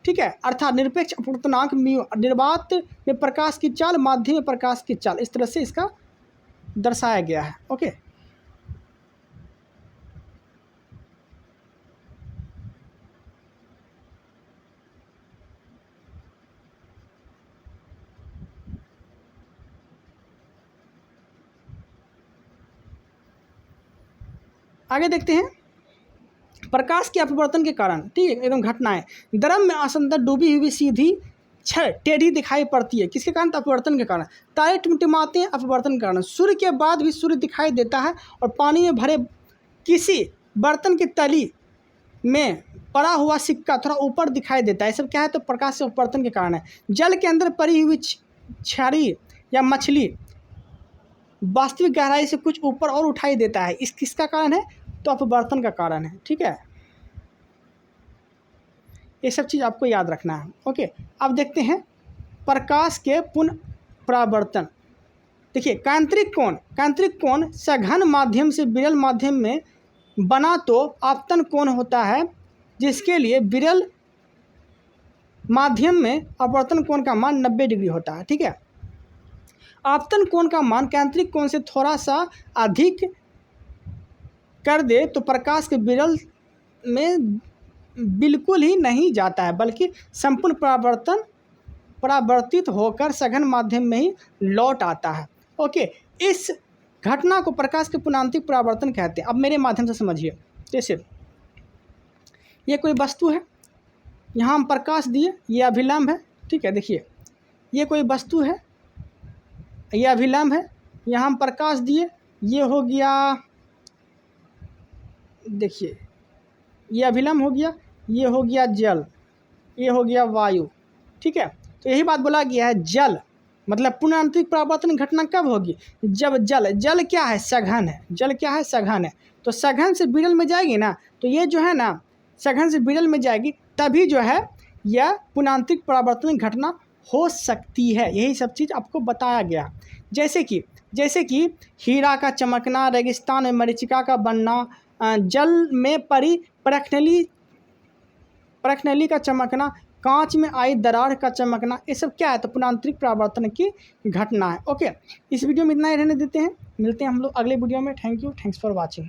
ठीक है। अर्थात निरपेक्ष अपवर्तनांक म्यू निर्वात में प्रकाश की चाल, माध्यम में प्रकाश की चाल, इस तरह से इसका दर्शाया गया है। ओके। आगे देखते हैं प्रकाश के अपवर्तन के कारण। ठीक है, एकदम घटनाएं। द्रव में आसंतर डूबी हुई सीधी छड़ टेढ़ी दिखाई पड़ती है। किसके कारण? अपवर्तन के कारण। तारे टिमटिमाते हैं, अपवर्तन के कारण। सूर्य के बाद भी सूर्य दिखाई देता है और पानी में भरे किसी बर्तन की तली में पड़ा हुआ सिक्का थोड़ा ऊपर दिखाई देता है। ये सब क्या है? तो प्रकाश के अपवर्तन के कारण है। जल के अंदर पड़ी हुई छड़ी या मछली वास्तविक गहराई से कुछ ऊपर और उठाई देता है। इस किसका कारण है? तो अपवर्तन का कारण है। ठीक है। ये सब चीज़ आपको याद रखना है। ओके। अब देखते हैं प्रकाश के पुनः परावर्तन। देखिए, कांतरिक कोण सघन माध्यम से विरल माध्यम में बना तो आपतन कोण होता है, जिसके लिए विरल माध्यम में अपवर्तन कोण का मान 90 डिग्री होता है। ठीक है। आपतन कोण का मान कांतरिक कोण से थोड़ा सा अधिक कर दे तो प्रकाश के विरल में बिल्कुल ही नहीं जाता है, बल्कि संपूर्ण परावर्तित होकर सघन माध्यम में ही लौट आता है। ओके। इस घटना को प्रकाश के पुनांतिक परावर्तन कहते हैं। अब मेरे माध्यम से समझिए। जैसे ये कोई वस्तु है, यहाँ हम प्रकाश दिए, ये अभिलंब है। ठीक है। देखिए, ये कोई वस्तु है, ये अभिलंब है, यहाँ हम प्रकाश दिए, ये हो गया, देखिए ये अभिलंब हो गया, ये हो गया जल, ये हो गया वायु। ठीक है। तो यही बात बोला गया है, जल मतलब पुनरांतरिक परावर्तन घटना कब होगी? जब जल क्या है? सघन है। जल क्या है? सघन है। तो सघन से विरल में जाएगी ना, तो ये जो है ना सघन से विरल में जाएगी, तभी जो है यह पुनरांतरिक परावर्तन घटना हो सकती है। यही सब चीज़ आपको बताया गया। जैसे कि हीरा का चमकना, रेगिस्तान में मरीचिका का बनना, जल में पड़ी परखनली का चमकना, कांच में आई दरार का चमकना, ये सब क्या है? तो पुनरांतरिक परावर्तन की घटना है। ओके। इस वीडियो में इतना ही रहने देते हैं। मिलते हैं हम लोग अगले वीडियो में। Thank you. Thanks for watching.